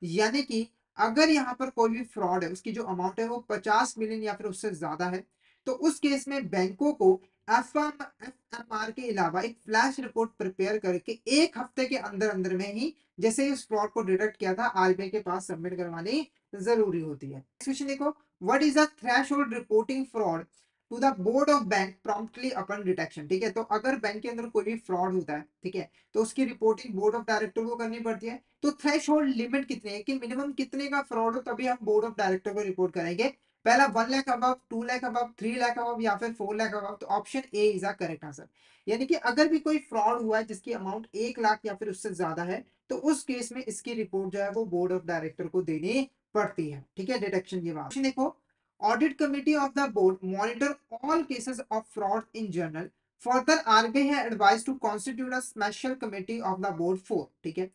यानी कि अगर यहाँ पर कोई भी फ्रॉड है उसकी जो अमाउंट है वो 50 मिलियन या फिर उससे ज्यादा है तो उस केस में बैंकों को एफएमआर के अलावा एक फ्लैश रिपोर्ट प्रिपेयर करके 1 हफ्ते के अंदर अंदर में ही, जैसे ही उस फ्रॉड को डिटेक्ट किया था, आरबीआई के पास सबमिट करवानी जरूरी होती है। क्वेश्चन देखो, what is the threshold reporting fraud to the board of bank promptly upon detection. ठीक है, तो अगर बैंक के अंदर कोई भी फ्रॉड होता है, ठीक है, तो उसकी रिपोर्टिंग बोर्ड ऑफ डायरेक्टर को करनी पड़ती है। तो थ्रेशोल्ड लिमिट कितनी है कि मिनिमम कितने का फ्रॉड हो तभी हम बोर्ड ऑफ डायरेक्टर को रिपोर्ट करेंगे? पहला 1 lakh above, 2 lakh above, 3 lakh above या फिर 4 लाख अबव, तो option A is a correct answer. यानी कि अगर भी कोई फ्रॉड हुआ है जिसकी अमाउंट 1 लाख या फिर उससे ज्यादा है, तो उस केस में इसकी रिपोर्ट जो है वो बोर्ड ऑफ डायरेक्टर को देनी पड़ती है। ठीक है, डिटेक्शन के बाद देखो, audit committee of the board monitor all cases of fraud in general. Further RBI है advise to constitute a special committee of the board for. ठीक है,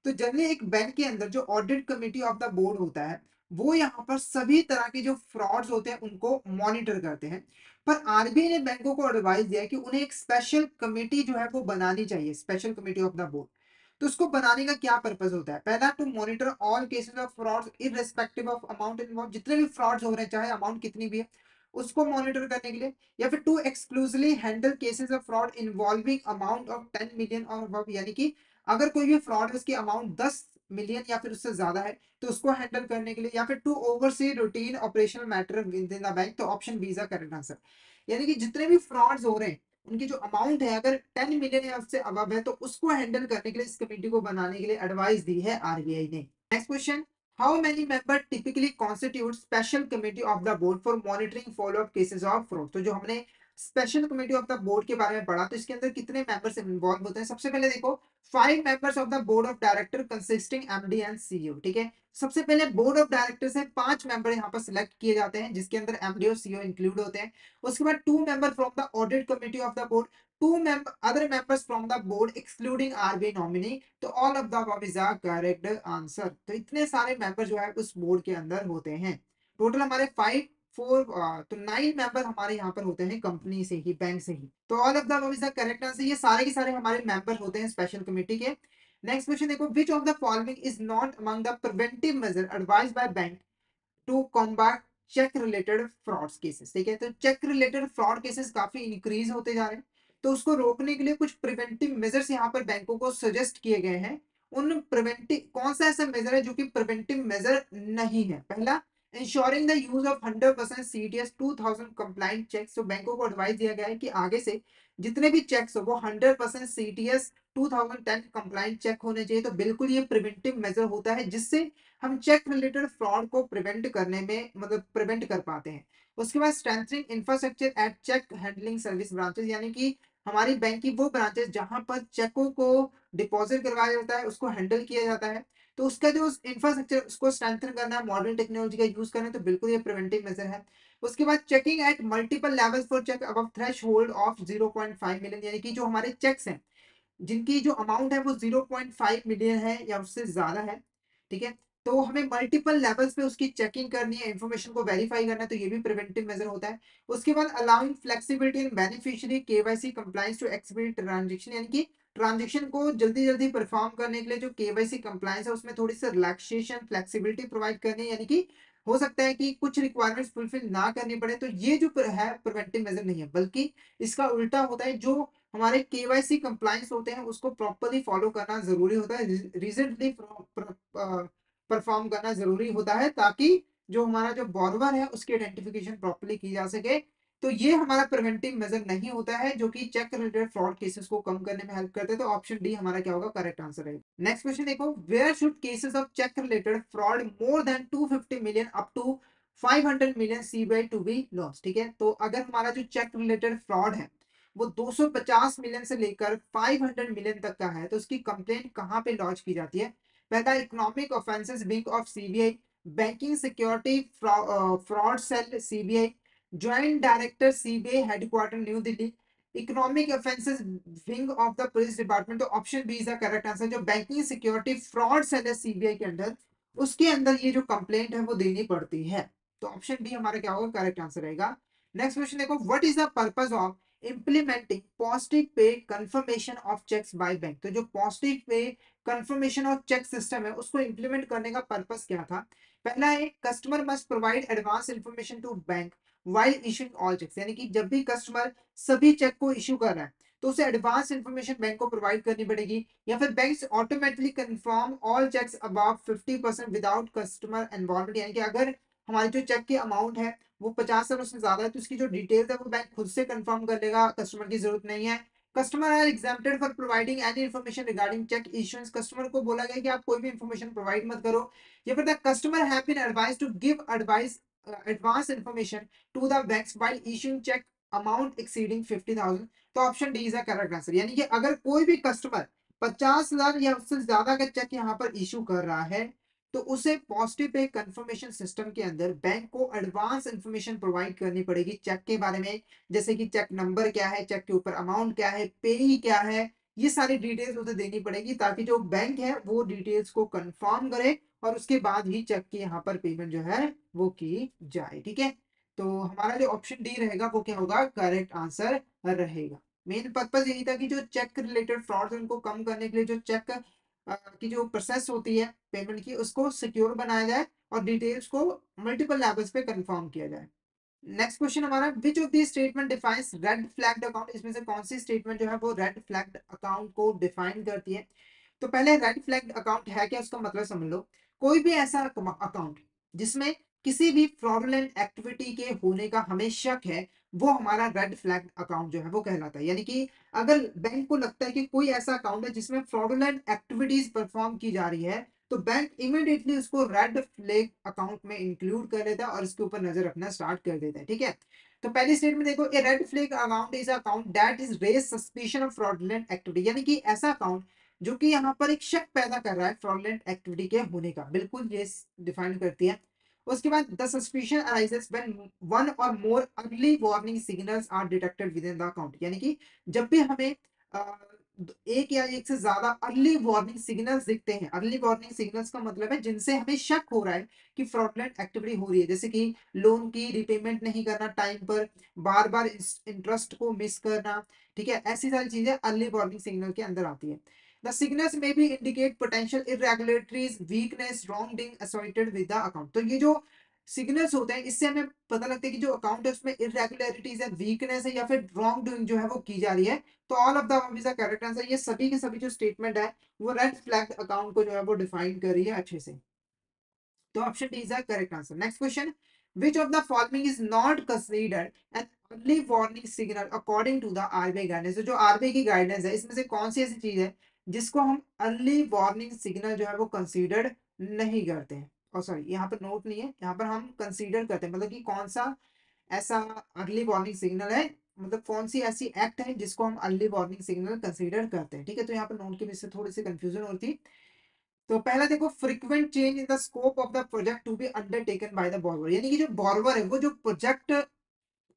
तो जनरली एक बैंक के अंदर जो audit committee of the board होता है, वो यहाँ पर सभी तरह के जो फ्रॉड्स होते हैं उनको मॉनिटर करते हैं। पर आरबीआई ने बैंकों को एडवाइस दिया है कि उन्हें एक स्पेशल कमेटी जो है वो बनानी चाहिए, special committee of the board. तो उसको बनाने का क्या पर्पस होता है? पहला, to monitor all cases of frauds irrespective of amount involve, जितने भी फ्रॉड्स हो रहे हैं चाहे अमाउंट कितनी भी है उसको मॉनिटर करने के लिए। या फिर to exclusively handle cases of fraud involving amount of 10 million और अबव, यानी कि अगर कोई भी फ्रॉड है उसकी अमाउंट 10 मिलियन या फिर उससे ज्यादा है तो उसको हैंडल करने के लिए। या फिर to oversee routine operational matter within the bank, तो option B is the correct answer. यानी कि जितने भी फ्रॉड्स हो रहे हैं उनकी जो अमाउंट है अगर 10 मिलियन या उससे अबव है तो उसको हैंडल करने के लिए इस कमेटी को बनाने के लिए एडवाइस दी है आरबीआई ने। Next question, how many member typically constitute special committee of the board for monitoring follow up cases of fraud. तो जो हमने special committee of the board के बारे में पढ़ा, तो इसके अंदर कितने मेंबर्स इन्वॉल्व होते हैं? सबसे पहले देखो, 5 members of the board of director consisting MD and CEO. ठीक है, सबसे पहले बोर्ड ऑफ डायरेक्टर से 5 मेंबर यहाँ पर सिलेक्ट किए जाते हैं जिसके अंदर एमडी और सीईओ इंक्लूड होते हैं। उसके बाद 2 member from the audit committee of the board, 2 member other members from the board excluding RBI nominee, तो all of the above is a correct answer। तो इतने सारे मेंबर जो है उस बोर्ड के अंदर होते हैं। टोटल हमारे 5 4 तो 9 मेंबर हमारे यहाँ पर होते हैं कंपनी से ही, बैंक से ही। तो all of the above is the correct answer. ये सारे के सारे हमारे मेंबर होते हैं स्पेशल कमेटी के। नेक्स्ट क्वेश्चन देखो, which of the following is not among the preventive measure advised by bank to combat cheque related fraud cases. ठीक है, तो चेक रिलेटेड फ्रॉड केसेस काफी इंक्रीज होते जा रहे हैं, तो उसको रोकने के लिए कुछ प्रिवेंटिव मेजर्स यहाँ पर बैंकों को सजेस्ट किए गए हैं। उन प्रिवेंटिव कौन सा ऐसा मेजर है जो कि प्रिवेंटिव मेजर नहीं है? पहला, insuring the use of 100% CTS 2000 compliant cheques. तो बैंकों को एडवाइस दिया गया है कि आगे से जितने भी चेक्स हो वो 100% सीटीएस 2010 कंप्लाइंट चेक होने चाहिए। तो बिल्कुल ये प्रिवेंटिव मेजर होता है जिससे हम चेक रिलेटेड फ्रॉड को प्रिवेंट करने में मतलब प्रिवेंट कर पाते हैं। उसके बाद strengthening infrastructure at cheque handling service branches, यानी कि हमारी बैंक की वो ब्रांचेस जहां पर चेकों को डिपॉजिट करवाया जाता है उसको हैंडल किया जाता है, तो उसका जो इंफ्रास्ट्रक्चर उसको स्ट्रेंथन करना है, मॉडर्न टेक्नोलॉजी का यूज करना है, तो बिल्कुल ये प्रिवेंटिव मेजर है। उसके बाद checking at multiple levels for cheque above threshold of 0.5 million, यानी कि जो हमारे चेक्स हैं जिनकी जो अमाउंट है वो 0.5 मिलियन है या उससे ज्यादा है। ठीक है, तो हमें मल्टीपल लेवल्स पे उसकी चेकिंग करनी है, इंफॉर्मेशन को वेरीफाई करना है, तो ये भी प्रिवेंटिव मेजर होता है। उसके बाद allowing flexibility in beneficiary KYC compliance to expedite transaction, यानी कि ट्रांजेक्शन को जल्दी जल्दी परफॉर्म करने के लिए जो केवाईसी कंप्लायंस है उसमें थोड़ी सी रिलैक्सेशन फ्लेक्सिबिलिटी प्रोवाइड करनी है, यानी कि हो सकता है कि कुछ रिक्वायरमेंट्स फुलफिल ना करनी पड़े। तो ये जो है प्रिवेंटिव मेजर नहीं है, बल्कि इसका उल्टा होता है। जो हमारे केवाईसी कंप्लायंस होते हैं उसको प्रॉपर्ली फॉलो करना जरूरी होता है, रिसेंटली परफॉर्म करना जरूरी होता है, ताकि जो हमारा जो बॉर्वर है उसकी आइडेंटिफिकेशन प्रॉपर्ली की जा सके। तो ये हमारा प्रिवेंटिव मेजर नहीं होता है जो कि चेक रिलेटेड फ्रॉड केसेस को कम करने में हेल्प करते हैं। तो ऑप्शन डी हमारा क्या होगा? करेक्ट आंसर है। नेक्स्ट क्वेश्चन देखो, where should cases of cheque related fraud more than 250 million up to 500 million CBI to be launch. ठीक है, तो अगर हमारा जो चेक रिलेटेड फ्रॉड है वो 250 मिलियन से लेकर 500 मिलियन तक का है, तो उसकी कंप्लेंट कहाँ पे लॉन्च की जाती है? पहला, economic offences wing of CBI, banking security fraud cell CBI, joint director CBI headquarter new Delhi, economic offences wing of the police department. तो option B is the correct answer. जो बैंकिंग सिक्योरिटी फ्रॉड सेल है CBI के अंदर, उसके अंदर ये जो complaint है वो देनी पड़ती है। तो ऑप्शन बी हमारा क्या होगा? करेक्ट आंसर रहेगा। नेक्स्ट क्वेश्चन देखो, what is the purpose of implementing positive pay confirmation of checks by bank। तो जो positive pay confirmation of check system है उसको implement करने का पर्पस क्या था? पहला है, customer must provide advance information to bank while issuing all checks, यानी कि जब भी कस्टमर सभी चेक को इशू कर रहा है तो उसे एडवांस इंफॉर्मेशन बैंक को प्रोवाइड करनी पड़ेगी। या फिर banks automatically confirm all cheques above 50% without customer involvement, यानी कि अगर हमारी जो चेक की अमाउंट है वो 50 सालों से ज्यादा है तो उसकी जो डिटेल्स है वो बैंक खुद से कंफर्म कर लेगा, कस्टमर की जरूरत नहीं है। Customer are exempted for providing any information regarding cheque issuance, customer को बोला गया कि आप कोई भी इन्फॉर्मेशन प्रोवाइड मत करो। या फिर the customer have been advised to give advice advance information to the banks while issuing check amount exceeding 50,000, तो option D is the correct answer. यानी कि अगर कोई भी कस्टमर 50,000 या उससे ज्यादा का चेक यहाँ पर इशू कर रहा है, तो उसे पॉजिटिव पे कंफर्मेशन सिस्टम के अंदर बैंक को एडवांस इंफॉर्मेशन प्रोवाइड करनी पड़ेगी चेक के बारे में, जैसे कि चेक नंबर क्या है, चेक के ऊपर अमाउंट क्या है, पेई क्या है, ये सारी डिटेल्स उसे देनी पड़ेगी ताकि जो बैंक है वो डिटेल्स को कंफर्म करे और उसके बाद ही चेक की यहाँ पर पेमेंट जो है वो की जाए। ठीक है, तो हमारा जो ऑप्शन डी रहेगा वो क्या होगा, करेक्ट आंसर रहेगा। मेन पर्पज यही था कि जो चेक रिलेटेड फ्रॉड उनको कम करने के लिए जो चेक की जो प्रोसेस होती है पेमेंट की उसको सिक्योर बनाया जाए और डिटेल्स को मल्टीपल लेवल्स पे कंफर्म किया जाए। नेक्स्ट क्वेश्चन हमारा, which of the statement defines red flagged account, इसमें से कौन सी स्टेटमेंट जो है वो रेड फ्लैग्ड अकाउंट को डिफाइन करती है। तो पहले रेड फ्लैग्ड अकाउंट है क्या, उसका मतलब समझ लो। कोई भी ऐसा अकाउंट जिसमें किसी भी फ्रॉडुलेंट एक्टिविटी के होने का हमें शक है, वो हमारा रेड फ्लैग अकाउंट जो है वो कहलाता है। यानी कि अगर बैंक को लगता है कि कोई ऐसा अकाउंट है जिसमें फ्रॉडुलेंट एक्टिविटीज परफॉर्म की जा रही है, तो बैंक इमीडिएटली उसको रेड फ्लैग अकाउंट में इंक्लूड कर लेता है और इसके ऊपर नजर रखना स्टार्ट कर देता है। ठीक है, तो पहली स्टेटमेंट देखो, A red flag account is account that is raise suspicion of fraudulent activity. यानी कि ऐसा अकाउंट जो कि यहाँ पर एक शक पैदा कर रहा है फ्रॉडुलेंट एक्टिविटी के होने का, बिल्कुल ये डिफाइन करती है। उसके बाद the suspicion arises when one or more early warning signals are detected within the account. यानी कि जब भी हमें एक या एक से ज्यादा अर्ली वार्निंग सिग्नल्स दिखते हैं। अर्ली वार्निंग सिग्नल्स का मतलब है जिनसे हमें शक हो रहा है कि फ्रॉडलेंट एक्टिविटी हो रही है, जैसे कि लोन की रिपेमेंट नहीं करना टाइम पर, बार बार इंटरेस्ट को मिस करना। ठीक है, ऐसी सारी चीजें अर्ली वार्निंग सिग्नल के अंदर आती है। The signals may be indicate potential irregularities, weakness, wrongdoing associated with the account। तो ये जो सिग्नल्स होते हैं इससे हमें पता लगता है कि जो अकाउंट है उसमें इरेगुलरिटीज है, वीकनेस है या फिर रॉन्ग डूइंग जो है वो की जा रही है। तो all of the is the correct answer. ये सभी के सभी जो स्टेटमेंट है वो रेड फ्लैग अकाउंट को जो है वो डिफाइन कर रही है अच्छे से। तो option D is the correct answer. Next question, which of the following is not considered an early warning signal according to the RBI guidance. जो आरबीआई की गाइडेंस है इसमें से कौन सी ऐसी चीज है जिसको हम अर्ली वार्निंग सिग्नल जो है वो कंसीडर्ड नहीं करते हैं, और सॉरी यहाँ पर नोट नहीं है, यहाँ पर हम कंसीडर करते हैं, मतलब कि कौन सा ऐसा अर्ली वार्निंग सिग्नल है, मतलब कौन सी ऐसी एक्ट है जिसको हम अर्ली वार्निंग सिग्नल कंसीडर करते हैं। ठीक है, तो यहाँ पर नोट की वजह से थोड़ी सी कंफ्यूजन होती है। तो पहला देखो, frequent change in the scope of the project to be undertaken by the borrower. यानी कि जो बॉर्रोवर है वो जो प्रोजेक्ट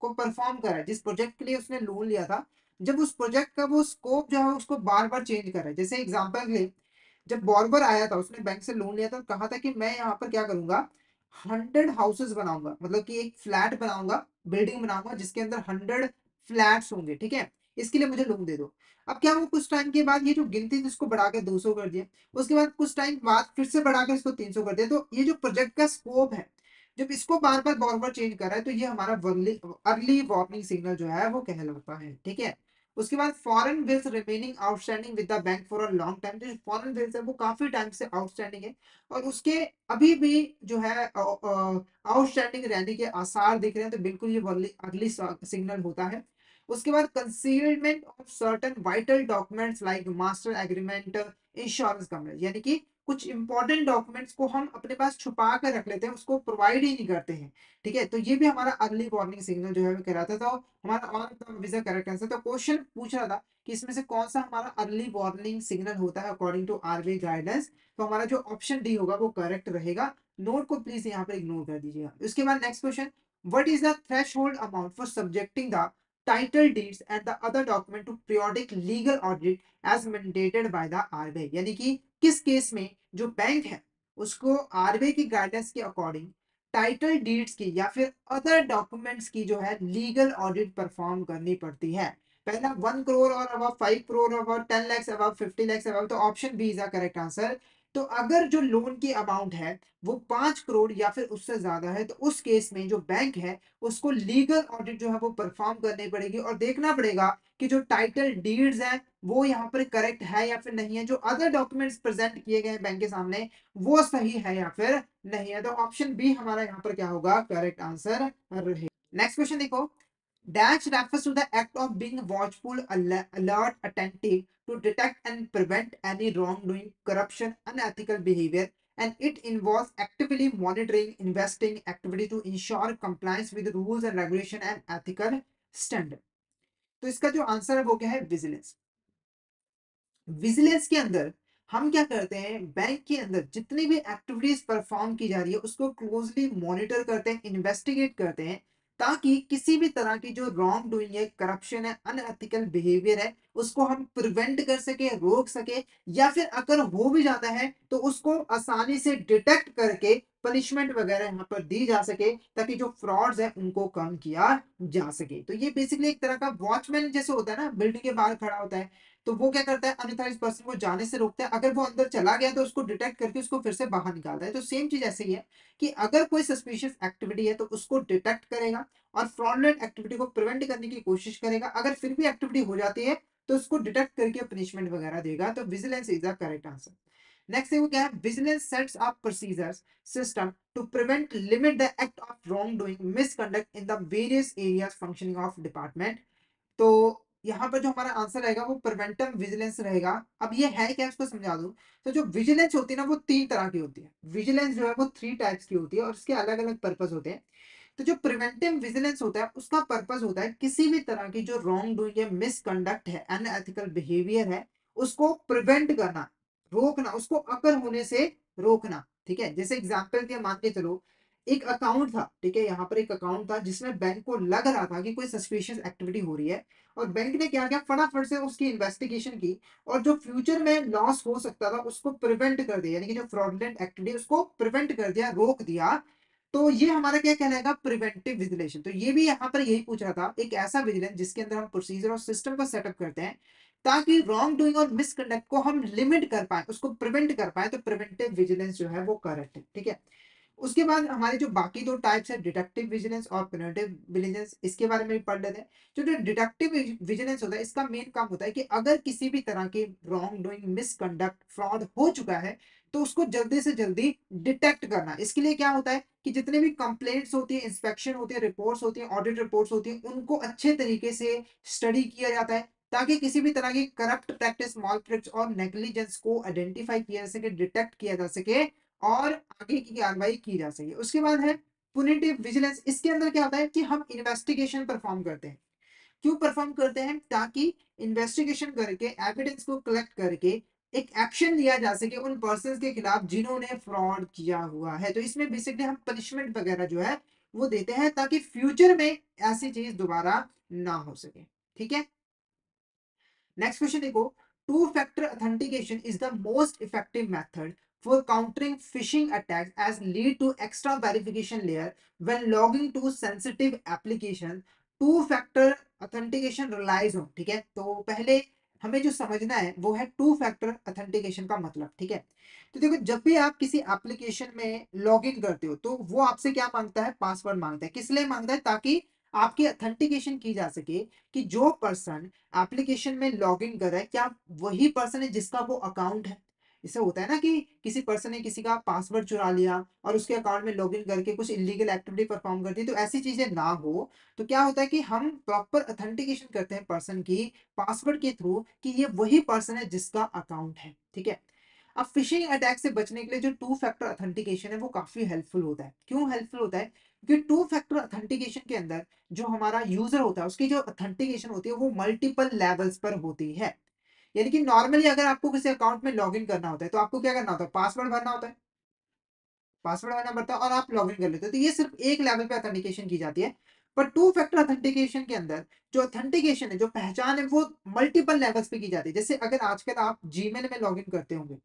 को परफॉर्म कर रहा है, जिस प्रोजेक्ट के लिए उसने लोन लिया था, जब उस प्रोजेक्ट का वो स्कोप जो है उसको बार बार चेंज कर रहा है। जैसे एग्जांपल के लिए, जब बॉर्बर आया था उसने बैंक से लोन लिया था, कहा था कि मैं यहाँ पर क्या करूंगा, 100 हाउसेस बनाऊंगा, मतलब कि एक फ्लैट बनाऊंगा, बिल्डिंग बनाऊंगा जिसके अंदर 100 फ्लैट्स होंगे। ठीक है, इसके लिए मुझे लोन दे दो। अब क्या हुआ, कुछ टाइम के बाद ये जो गिनती थी उसको बढ़ा के 200 कर दिया, उसके बाद कुछ टाइम बाद फिर से बढ़ा के इसको 300 कर दिया। तो ये जो प्रोजेक्ट का स्कोप है, जब इसको बार बार बॉर्बर चेंज कर रहा है, तो ये हमारा अर्ली वार्निंग सिग्नल जो है वो कहलाता है। ठीक है, उसके बाद foreign bills remaining outstanding with the bank for a long time. जो फॉरेन बिल्स है वो काफी टाइम से आउटस्टैंडिंग है और उसके अभी भी जो है आउटस्टैंडिंग रहने के आसार दिख रहे हैं, तो बिल्कुल ये अर्ली सिग्नल होता है। उसके बाद concealment of certain vital documents like master agreement, insurance coverage. यानी कि कुछ इंपॉर्टेंट डॉक्यूमेंट्स को हम अपने पास छुपा कर रख लेते हैं, उसको प्रोवाइड ही नहीं करते हैं। ठीक है, तो ये भी हमारा अर्ली वार्निंग सिग्नल जो है वो कहलाता था। हमारा और इज करेक्ट आंसर। तो क्वेश्चन पूछ रहा था कि इसमें से कौन सा हमारा अर्ली वार्निंग सिग्नल होता है अकॉर्डिंग टू आरबीआई गाइडेंस। तो हमारा जो ऑप्शन डी होगा वो करेक्ट रहेगा। नोट को प्लीज यहाँ पर इग्नोर कर दीजिएगा। उसके बाद next question, what is the threshold amount for subjecting the title deeds and the other document to periodic legal audit as mandated by the RBI। यानी कि किस केस में जो बैंक है उसको आरबीआई की गाइडेंस के अकॉर्डिंग टाइटल डीड्स की या फिर अदर डॉक्यूमेंट्स की जो है लीगल ऑडिट परफॉर्म करनी पड़ती है। पहला 1 करोड़ और अब 5 करोड़ अब 10 लाख अब 50 लाख अब, तो option B is the correct answer. तो अगर जो लोन की अमाउंट है वो 5 करोड़ या फिर उससे ज्यादा है, तो उस केस में जो बैंक है उसको लीगल ऑडिट जो है वो परफॉर्म करनी पड़ेगी और देखना पड़ेगा कि जो टाइटल डीड्स है वो यहाँ पर करेक्ट है या फिर नहीं है, जो अदर डॉक्यूमेंट्स प्रेजेंट किए गए हैं बैंक के सामने वो सही है या फिर नहीं है। तो ऑप्शन बी हमारा यहाँ पर क्या होगा, करेक्ट आंसर रहेगा। नेक्स्ट क्वेश्चन देखो, dash refers to the act of being watchful, alert, attentive to detect and prevent any wrongdoing, corruption, unethical behavior and it involves actively monitoring investing activity to ensure compliance with rules and regulation and ethical standard. तो इसका जो answer है वो क्या है, vigilance. Vigilance के अंदर हम क्या करते हैं, बैंक के अंदर जितनी भी एक्टिविटीज परफॉर्म की जा रही है उसको क्लोजली मॉनिटर करते हैं, इन्वेस्टिगेट करते हैं, ताकि किसी भी तरह की जो रॉन्ग डूइंग है, करप्शन है, अनएथिकल बिहेवियर है, उसको हम प्रिवेंट कर सके, रोक सके, या फिर अगर हो भी जाता है तो उसको आसानी से डिटेक्ट करके पनिशमेंट वगैरह यहाँ पर दी जा सके, ताकि जो फ्रॉड्स है उनको कम किया जा सके। तो ये बेसिकली एक तरह का वॉचमैन जैसे होता है ना, बिल्डिंग के बाहर खड़ा होता है, तो वो क्या करता है, अनऑथराइज्ड पर्सन को जाने से रोकता है, अगर वो अंदर चला गया तो उसको डिटेक्ट करके उसको फिर से बाहर निकालता है। तो सेम चीज ऐसे ही है कि अगर कोई सस्पिशियस एक्टिविटी है तो उसको डिटेक्ट करेगा और फ्रॉडलेंट एक्टिविटी को प्रिवेंट करने की कोशिश करेगा, अगर फिर भी एक्टिविटी हो जाती है तो उसको डिटेक्ट करके पनिशमेंट वगैरह देगा। तो vigilance is the correct answer. Next देखो क्या है, vigilance sets up procedures system to prevent limit the act of wrong doing misconduct in the various areas functioning of department. तो यहाँ पर जो हमारा आंसर रहेगा वो प्रिवेंटिव विजिलेंस रहेगा। अब ये है क्या, इसको समझा दूं। तो जो विजिलेंस होती है ना वो तीन तरह की होती है, विजिलेंस जो है वो थ्री टाइप्स की होती है और उसके अलग अलग पर्पस होते हैं। तो जो प्रिवेंटिव विजिलेंस होता है उसका पर्पस होता है किसी भी तरह की जो रॉन्ग डूइंग है, मिसकंडक्ट है, अनएथिकल बिहेवियर है, उसको प्रिवेंट करना, रोकना, उसको अकर होने से रोकना। ठीक है, जैसे एग्जांपल के मान के चलो, एक अकाउंट था, ठीक है, यहाँ पर एक अकाउंट था जिसमें बैंक को लग रहा था कि कोई सस्पिशियस एक्टिविटी हो रही है, और बैंक ने क्या किया, फटाफट से उसकी इन्वेस्टिगेशन की और जो फ्यूचर में लॉस हो सकता था उसको प्रिवेंट कर दिया, यानी कि जो फ्रॉडलेंट एक्टिविटी उसको प्रिवेंट कर दिया, रोक दिया। तो ये हमारा क्या कहलाएगा, प्रिवेंटिव विजिलेशन। तो ये भी यहाँ पर यही पूछ रहा था, एक ऐसा विजिलेंस जिसके अंदर हम प्रोसीजर और सिस्टम को सेटअप करते हैं ताकि रॉन्ग डूइंग और मिसकंडक्ट को हम लिमिट कर पाए, उसको प्रिवेंट कर पाए। तो प्रिवेंटिव विजिलेंस जो है वो करेक्ट है। ठीक है, उसके बाद हमारे जो बाकी दो टाइप्स है, डिडक्टिव विजिलेंस और प्रिवेंटिव विजिलेंस, इसके बारे में भी पढ़ लेते हैं। जो डिडक्टिव विजिलेंस होता है इसका मेन काम होता है कि अगर किसी भी तरह के रॉन्ग डूइंग, मिसकंडक्ट, फ्रॉड हो चुका है तो उसको जल्दी से जल्दी डिटेक्ट करना। इसके लिए क्या होता है कि जितने भी कंप्लेंट्स होती है, इंस्पेक्शन होती है, रिपोर्ट्स होती है, ऑडिट रिपोर्ट्स होती है, उनको अच्छे तरीके से स्टडी किया जाता है ताकि किसी भी तरह की करप्ट प्रैक्टिस, मॉल प्रैक्टिस और नेग्लिजेंस को आइडेंटिफाई किया जा सके, डिटेक्ट किया जा सके और आगे की कार्रवाई की जा सके। उसके बाद है पुनिटिव विजिलेंस। इसके अंदर क्या होता है कि हम इन्वेस्टिगेशन परफॉर्म करते हैं। क्यों परफॉर्म करते हैं, ताकि इन्वेस्टिगेशन करके एविडेंस को कलेक्ट करके एक एक्शन लिया जा सके उन पर्संस के खिलाफ जिन्होंने फ्रॉड किया हुआ है। तो इसमें बेसिकली हम पनिशमेंट वगैरह जो है वो देते हैं ताकि फ्यूचर में ऐसी चीज दोबारा ना हो सके। ठीक है, नेक्स्ट क्वेश्चन देखो, two factor authentication is the most effective method for countering phishing attacks as lead to extra verification layer when logging to sensitive application. Two factor authentication relies on, ठीक है, तो पहले हमें जो समझना है वो है टू फैक्टर ऑथेंटिकेशन का मतलब। ठीक है, तो देखो जब भी आप किसी एप्लीकेशन में लॉग इन करते हो तो वो आपसे क्या मांगता है, पासवर्ड मांगता है। किस लिए मांगता है, ताकि आपकी ऑथेंटिकेशन की जा सके कि जो पर्सन एप्लीकेशन में लॉग इन कर रहा है क्या वही पर्सन है जिसका वो अकाउंट है। इससे होता है ना कि किसी पर्सन ने किसी का पासवर्ड चुरा लिया और उसके अकाउंट में लॉगिन करके कुछ इलीगल एक्टिविटी परफॉर्म कर दी, तो ऐसी चीजें ना हो। तो क्या होता है कि हम प्रॉपर ऑथेंटिकेशन करते हैं पर्सन की पासवर्ड के थ्रू कि ये वही पर्सन है जिसका अकाउंट है। ठीक है, अब फिशिंग अटैक से बचने के लिए जो टू फैक्टर ऑथेंटिकेशन है वो काफी हेल्पफुल होता है। क्यों हेल्पफुल होता है, क्योंकि टू फैक्टर ऑथेंटिकेशन के अंदर जो हमारा यूजर होता है उसकी जो ऑथेंटिकेशन होती है वो मल्टीपल लेवल्स पर होती है। यानी कि नॉर्मली अगर आपको किसी अकाउंट में लॉगिन करना होता है तो आपको क्या करना होता है, पासवर्ड भरना होता है, पासवर्ड भरना पड़ता है और आप लॉगिन कर लेते हो। तो ये सिर्फ एक लेवल पे ऑथेंटिकेशन की जाती है। पर टू फैक्टर ऑथेंटिकेशन के अंदर जो ऑथेंटिकेशन है, जो पहचान है, वो मल्टीपल लेवल्स पे की जाती है। जैसे अगर आजकल आप जीमेल में लॉगिन करते होंगे,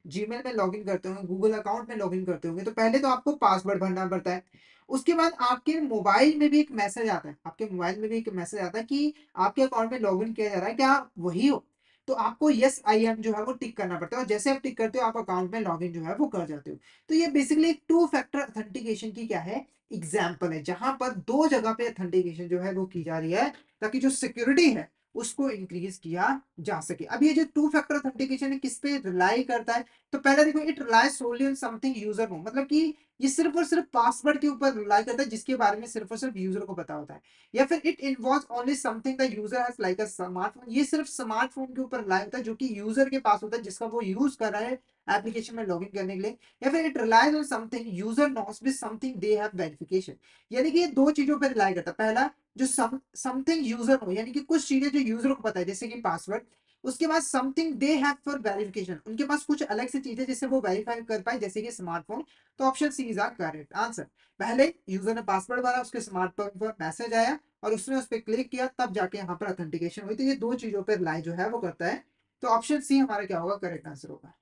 जीमेल में लॉगिन करते होंगे, गूगल अकाउंट में लॉगिन करते होंगे, तो पहले तो आपको पासवर्ड भरना पड़ता है। उसके बाद आपके मोबाइल में भी एक मैसेज आता है, आपके मोबाइल में भी एक मैसेज आता है कि आपके अकाउंट में लॉगिन किया जा रहा है, क्या आप वही हो। तो आपको यस आई एम जो है वो टिक करना पड़ता है और जैसे आप टिक करते हो आप अकाउंट में लॉगिन जो है वो कर जाते हो। तो ये बेसिकली एक टू फैक्टर ऑथेंटिकेशन की क्या है, एग्जाम्पल है, जहां पर दो जगह पे ऑथेंटिकेशन जो है वो की जा रही है ताकि जो सिक्योरिटी है उसको इंक्रीज किया जा सके। अब ये जो टू फैक्टर ऑथेंटिकेशन है किस पे रिलाई करता है, तो पहले देखो, it relies solely on something user know, मतलब कि ये सिर्फ और सिर्फ पासवर्ड के ऊपर रिलाई करता है जिसके बारे में सिर्फ और सिर्फ यूजर को पता होता है। या फिर it involves only something the user has like a smartphone, ये सिर्फ स्मार्टफोन के ऊपर रिलाई होता है जो कि यूजर के पास होता है जिसका वो यूज कर रहा है एप्लीकेशन में लॉगिन करने के लिए, या फिर it relies on something user knows with something they have verification. यानी कि ये दो चीजों पर रिलाई करता है। पहला जो समथिंग यूजर हो, यानी कि कुछ चीजें जो यूजर को पता है जैसे कि पासवर्ड, उसके बाद something they have for verification, उनके पास कुछ अलग से चीजें जिससे वो वेरीफाई कर पाए जैसे कि स्मार्टफोन। तो option C is our correct answer. पहले यूजर ने पासवर्ड मारा, उसके स्मार्टफोन पर मैसेज आया और उसने उस पर क्लिक किया, तब जाके यहाँ पर ऑथेंटिकेशन हुई। तो ये दो चीजों पर रिलाई जो है वो करता है। तो ऑप्शन सी हमारा क्या होगा, करेक्ट आंसर होगा।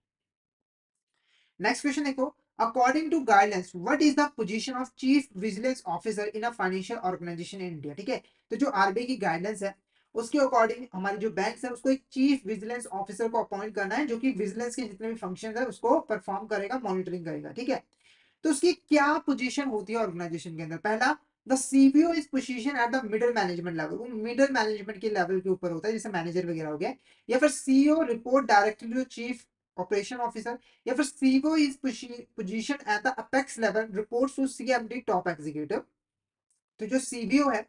नेक्स्ट क्वेश्चन देखो, according to guidelines what is the position of chief vigilance officer in a financial organisation in India. ठीक है, तो जो आरबीआई की गाइडलाइंस है उसके अकॉर्डिंग हमारी जो बैंक है उसको एक चीफ विजिलेंस ऑफिसर को अपॉइंट करना है, जो कि विजिलेंस के जितने भी फंक्शन है उसको परफॉर्म करेगा, मॉनिटरिंग करेगा। ठीक है, तो उसकी क्या पोजीशन होती है ऑर्गेनाइजेशन के अंदर। पहला, the CBO is position at the middle management level, वो मिडिल मैनेजमेंट के लेवल के ऊपर होता है जैसे मैनेजर वगैरह हो गया। या फिर CEO report directly to chief operation officer. या फिर CEO is position at the apex level, reports to CMD top executive. तो जो सीबीओ है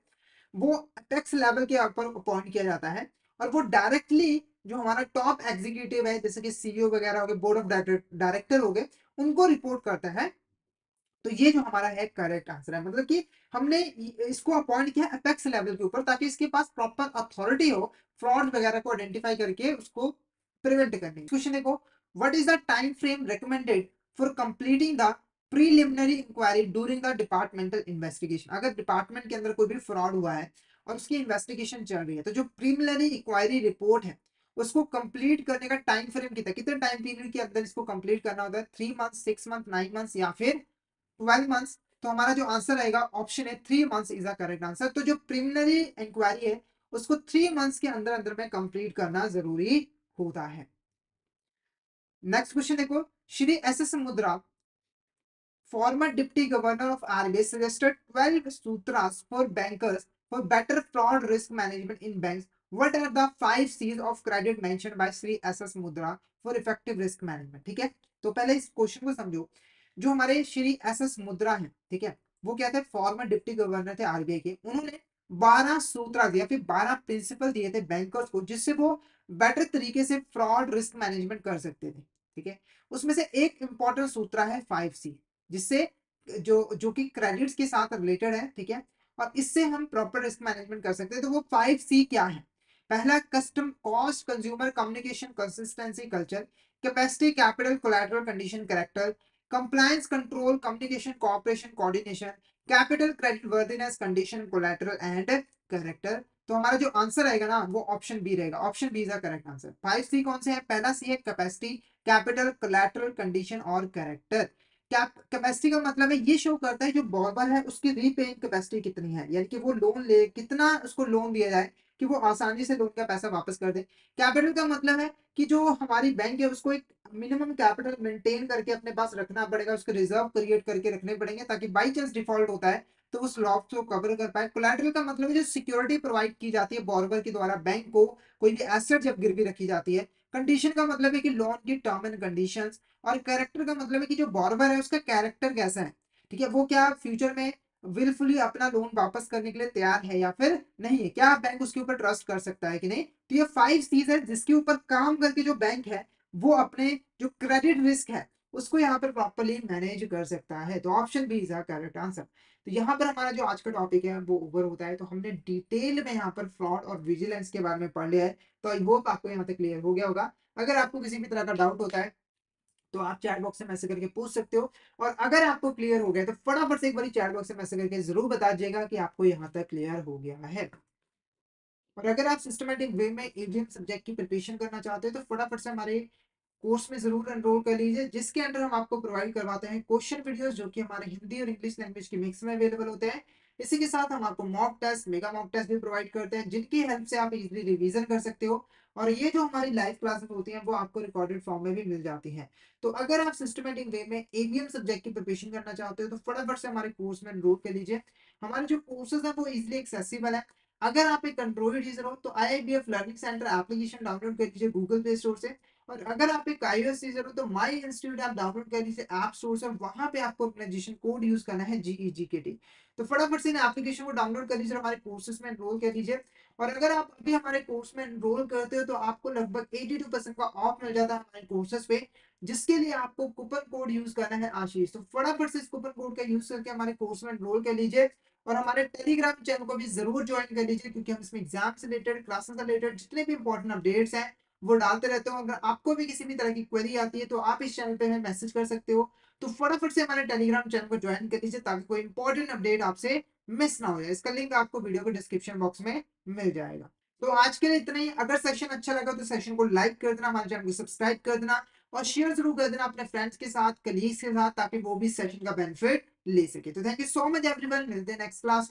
वो अपेक्स लेवल के ऊपर अपॉइंट किया जाता है, और वो डायरेक्टली जो हमारा टॉप एग्जीक्यूटिव है जैसे कि सीईओ वगैरह हो गए, बोर्ड ऑफ डायरेक्टर हो गए, उनको रिपोर्ट करता है। तो ये जो हमारा है करेक्ट आंसर है, मतलब कि हमने इसको अपॉइंट किया अपेक्स लेवल के ऊपर ताकि इसके पास प्रॉपर अथॉरिटी हो फ्रॉड वगैरह को आइडेंटिफाई करके उसको प्रिवेंट करने की। क्वेश्चन देखो, what is the time frame recommended for completing the preliminary inquiry during the departmental investigation. अगर डिपार्टमेंट के अंदर कोई भी फ्रॉड हुआ है और उसकी इन्वेस्टिगेशन चल रही है, तो जो प्रीलिमिनरी इंक्वायरी रिपोर्ट है उसको कंप्लीट करने का टाइम फ्रेम कितना, कितने टाइम पीरियड के अंदर इसको कंप्लीट करना होता है, 3 मंथ, 6 मंथ, 9 मंथ या फिर 12 मंथ्स। तो हमारा जो आंसर आएगा ऑप्शन है 3 months is the correct answer. तो जो प्रिलिमिनरी इंक्वायरी है उसको 3 मंथ्स के अंदर अंदर में कंप्लीट करना जरूरी होता है। नेक्स्ट क्वेश्चन देखो, श्री एस एस मुद्रा former deputy governor of RBI suggested 12 sutras for bankers for better fraud risk management in banks. What are the 5 C's of credit mentioned by Sri S.S. Mudra for effective risk management? ठीक है, तो पहले इस question को समझो। जो हमारे Shri S S मुद्रा है, ठीक है, वो क्या थे, फॉर्मर डिप्टी गवर्नर थे आरबीआई के। उन्होंने 12 सूत्र दिया, फिर 12 प्रिंसिपल दिए थे बैंकर्स को, जिससे वो बेटर तरीके से फ्रॉड रिस्क मैनेजमेंट कर सकते थे। ठीक है, उसमें से एक इंपॉर्टेंट सूत्र है 5C, जिससे जो कि क्रेडिट्स के साथ रिलेटेड है। ठीक है, और इससे हम प्रॉपर रिस्क मैनेजमेंट कर सकते हैं। तो वो 5C क्या है, पहला custom cost consumer communication consistency culture, capacity capital collateral condition character, compliance control communication cooperation coordination, capital creditworthiness condition collateral and character. तो हमारा जो आंसर आएगा ना वो ऑप्शन बी रहेगा, option B is the correct answer. 5C कौन से हैं, पहला सी है कैपेसिटी, कैपिटल, कोलैटरल, कंडीशन और करेक्टर। कैपेसिटी का मतलब है ये शो करता है जो बॉर्बर है उसकी रीपेइंग कैपेसिटी कितनी है, यानी कि वो लोन ले कितना उसको लोन दिया जाए कि वो आसानी से लोन का पैसा वापस कर दे। कैपिटल का मतलब है कि जो हमारी बैंक है उसको एक मिनिमम कैपिटल मेंटेन करके अपने पास रखना पड़ेगा, उसके रिजर्व क्रिएट करके रखने पड़ेंगे ताकि बाई चांस डिफॉल्ट होता है तो उस लॉस को कवर कर पाए। कोलैटरल का मतलब है जो सिक्योरिटी प्रोवाइड की जाती है बॉर्बर के द्वारा बैंक को, कोई भी एसेट जब गिरवी रखी जाती है। कंडीशन का मतलब है कि लोन की टर्म एंड कंडीशंस। और कैरेक्टर का मतलब है कि जो बॉर्बर है उसका कैरेक्टर कैसा है, ठीक है, वो क्या फ्यूचर में विलफुली अपना लोन वापस करने के लिए तैयार है या फिर नहीं है, क्या बैंक उसके ऊपर ट्रस्ट कर सकता है कि नहीं। तो ये 5 चीज है जिसके ऊपर काम करके जो बैंक है वो अपने जो क्रेडिट रिस्क है उसको यहाँ पर प्रॉपरली मैनेज कर सकता है। तो option B is correct answer. तो यहाँ पर हमारा जो आज का टॉपिक है वो ओवर होता है। तो हमने डिटेल में यहाँ पर फ्रॉड और विजिलेंस के बारे में पढ़ लिया है। तो आई होप आपको यहाँ तक क्लियर हो गया होगा। अगर आपको किसी भी तरह का डाउट होता है तो आप चैट बॉक्स से मैसेज करके पूछ सकते हो। और अगर आपको क्लियर हो गया तो फटाफट से एक बार चैट बॉक्स से मैसेज करके जरूर बता दीजिएगा कि आपको यहाँ तक क्लियर हो गया है। और अगर आप सिस्टमेटिक वे में ईवीएम सब्जेक्ट की प्रिपरेशन करना चाहते हो तो फटाफट से हमारे कोर्स में जरूर एनरोल कर लीजिए, जिसके अंडर हम आपको प्रोवाइड करवाते हैं क्वेश्चन वीडियोस जो कि हमारे हिंदी और इंग्लिश लैंग्वेज के मिक्स में अवेलेबल होते हैं। इसी के साथ हम आपको mock test, mega mock test भी प्रोवाइड करते हैं जिनकी हेल्प से आप इजीली रिवीजन कर सकते हो। और ये जो हमारी लाइव क्लासेस होती हैं वो आपको रिकॉर्डेड फॉर्म में भी मिल जाती हैं। तो अगर आप सिस्टमेटिक वे में एवीएम सब्जेक्ट की प्रिपरेशन करना चाहते हो तो फटाफट से हमारे कोर्स में एनरोल कर लीजिए। हमारे जो कोर्सेज हैं वो इजीली एक्सेसिबल है। अगर आप एक एंड्रॉइड यूजर हो तो IIBF learning centre application download कर लीजिए गूगल प्ले स्टोर से। और अगर आप एक iOS यूजर हो तो माई इंस्टीट्यूट आप डाउनलोड कर लीजिए ऐप स्टोर से, वहां पे आपको अपना रजिस्ट्रेशन कोड यूज करना है GEGKT। तो फटाफट से एप्लीकेशन को डाउनलोड कर लीजिए और हमारे कोर्सेज में एनरोल कर लीजिए। और अगर आप अभी हमारे कोर्स में एनरोल करते हो तो आपको लगभग 82% का ऑफ मिल जाता है हमारे कोर्सेज पे, जिसके लिए आपको कूपन कोड यूज करना है आशीष। तो फटाफट से इस कूपन कोड का यूज करके हमारे कोर्स में एनरोल कर लीजिए और हमारे टेलीग्राम चैनल को भी जरूर ज्वाइन कर लीजिए, क्योंकि हम इसमें एग्जाम से रिलेटेड, क्लासेस से रिलेटेड जितने भी इंपॉर्टेंट अपडेट्स हैं वो डालते रहते हो। अगर आपको भी किसी भी तरह की क्वेरी आती है तो आप इस चैनल पे हमें मैसेज कर सकते हो। तो फटाफट से हमारे टेलीग्राम चैनल को ज्वाइन कर लीजिए ताकि कोई इंपॉर्टेंट अपडेट आपसे मिस ना हो जाए। इसका लिंक आपको वीडियो के डिस्क्रिप्शन बॉक्स में मिल जाएगा। तो आज के लिए इतना ही। अगर सेशन अच्छा लगा तो सेशन को लाइक कर देना, हमारे चैनल को सब्सक्राइब कर देना और शेयर जरूर कर देना अपने फ्रेंड्स के साथ, कलीग्स के साथ, ताकि वो भी सेशन का बेनिफिट ले सके। तो thank you so much everyone, मिलते हैं नेक्स्ट क्लास में।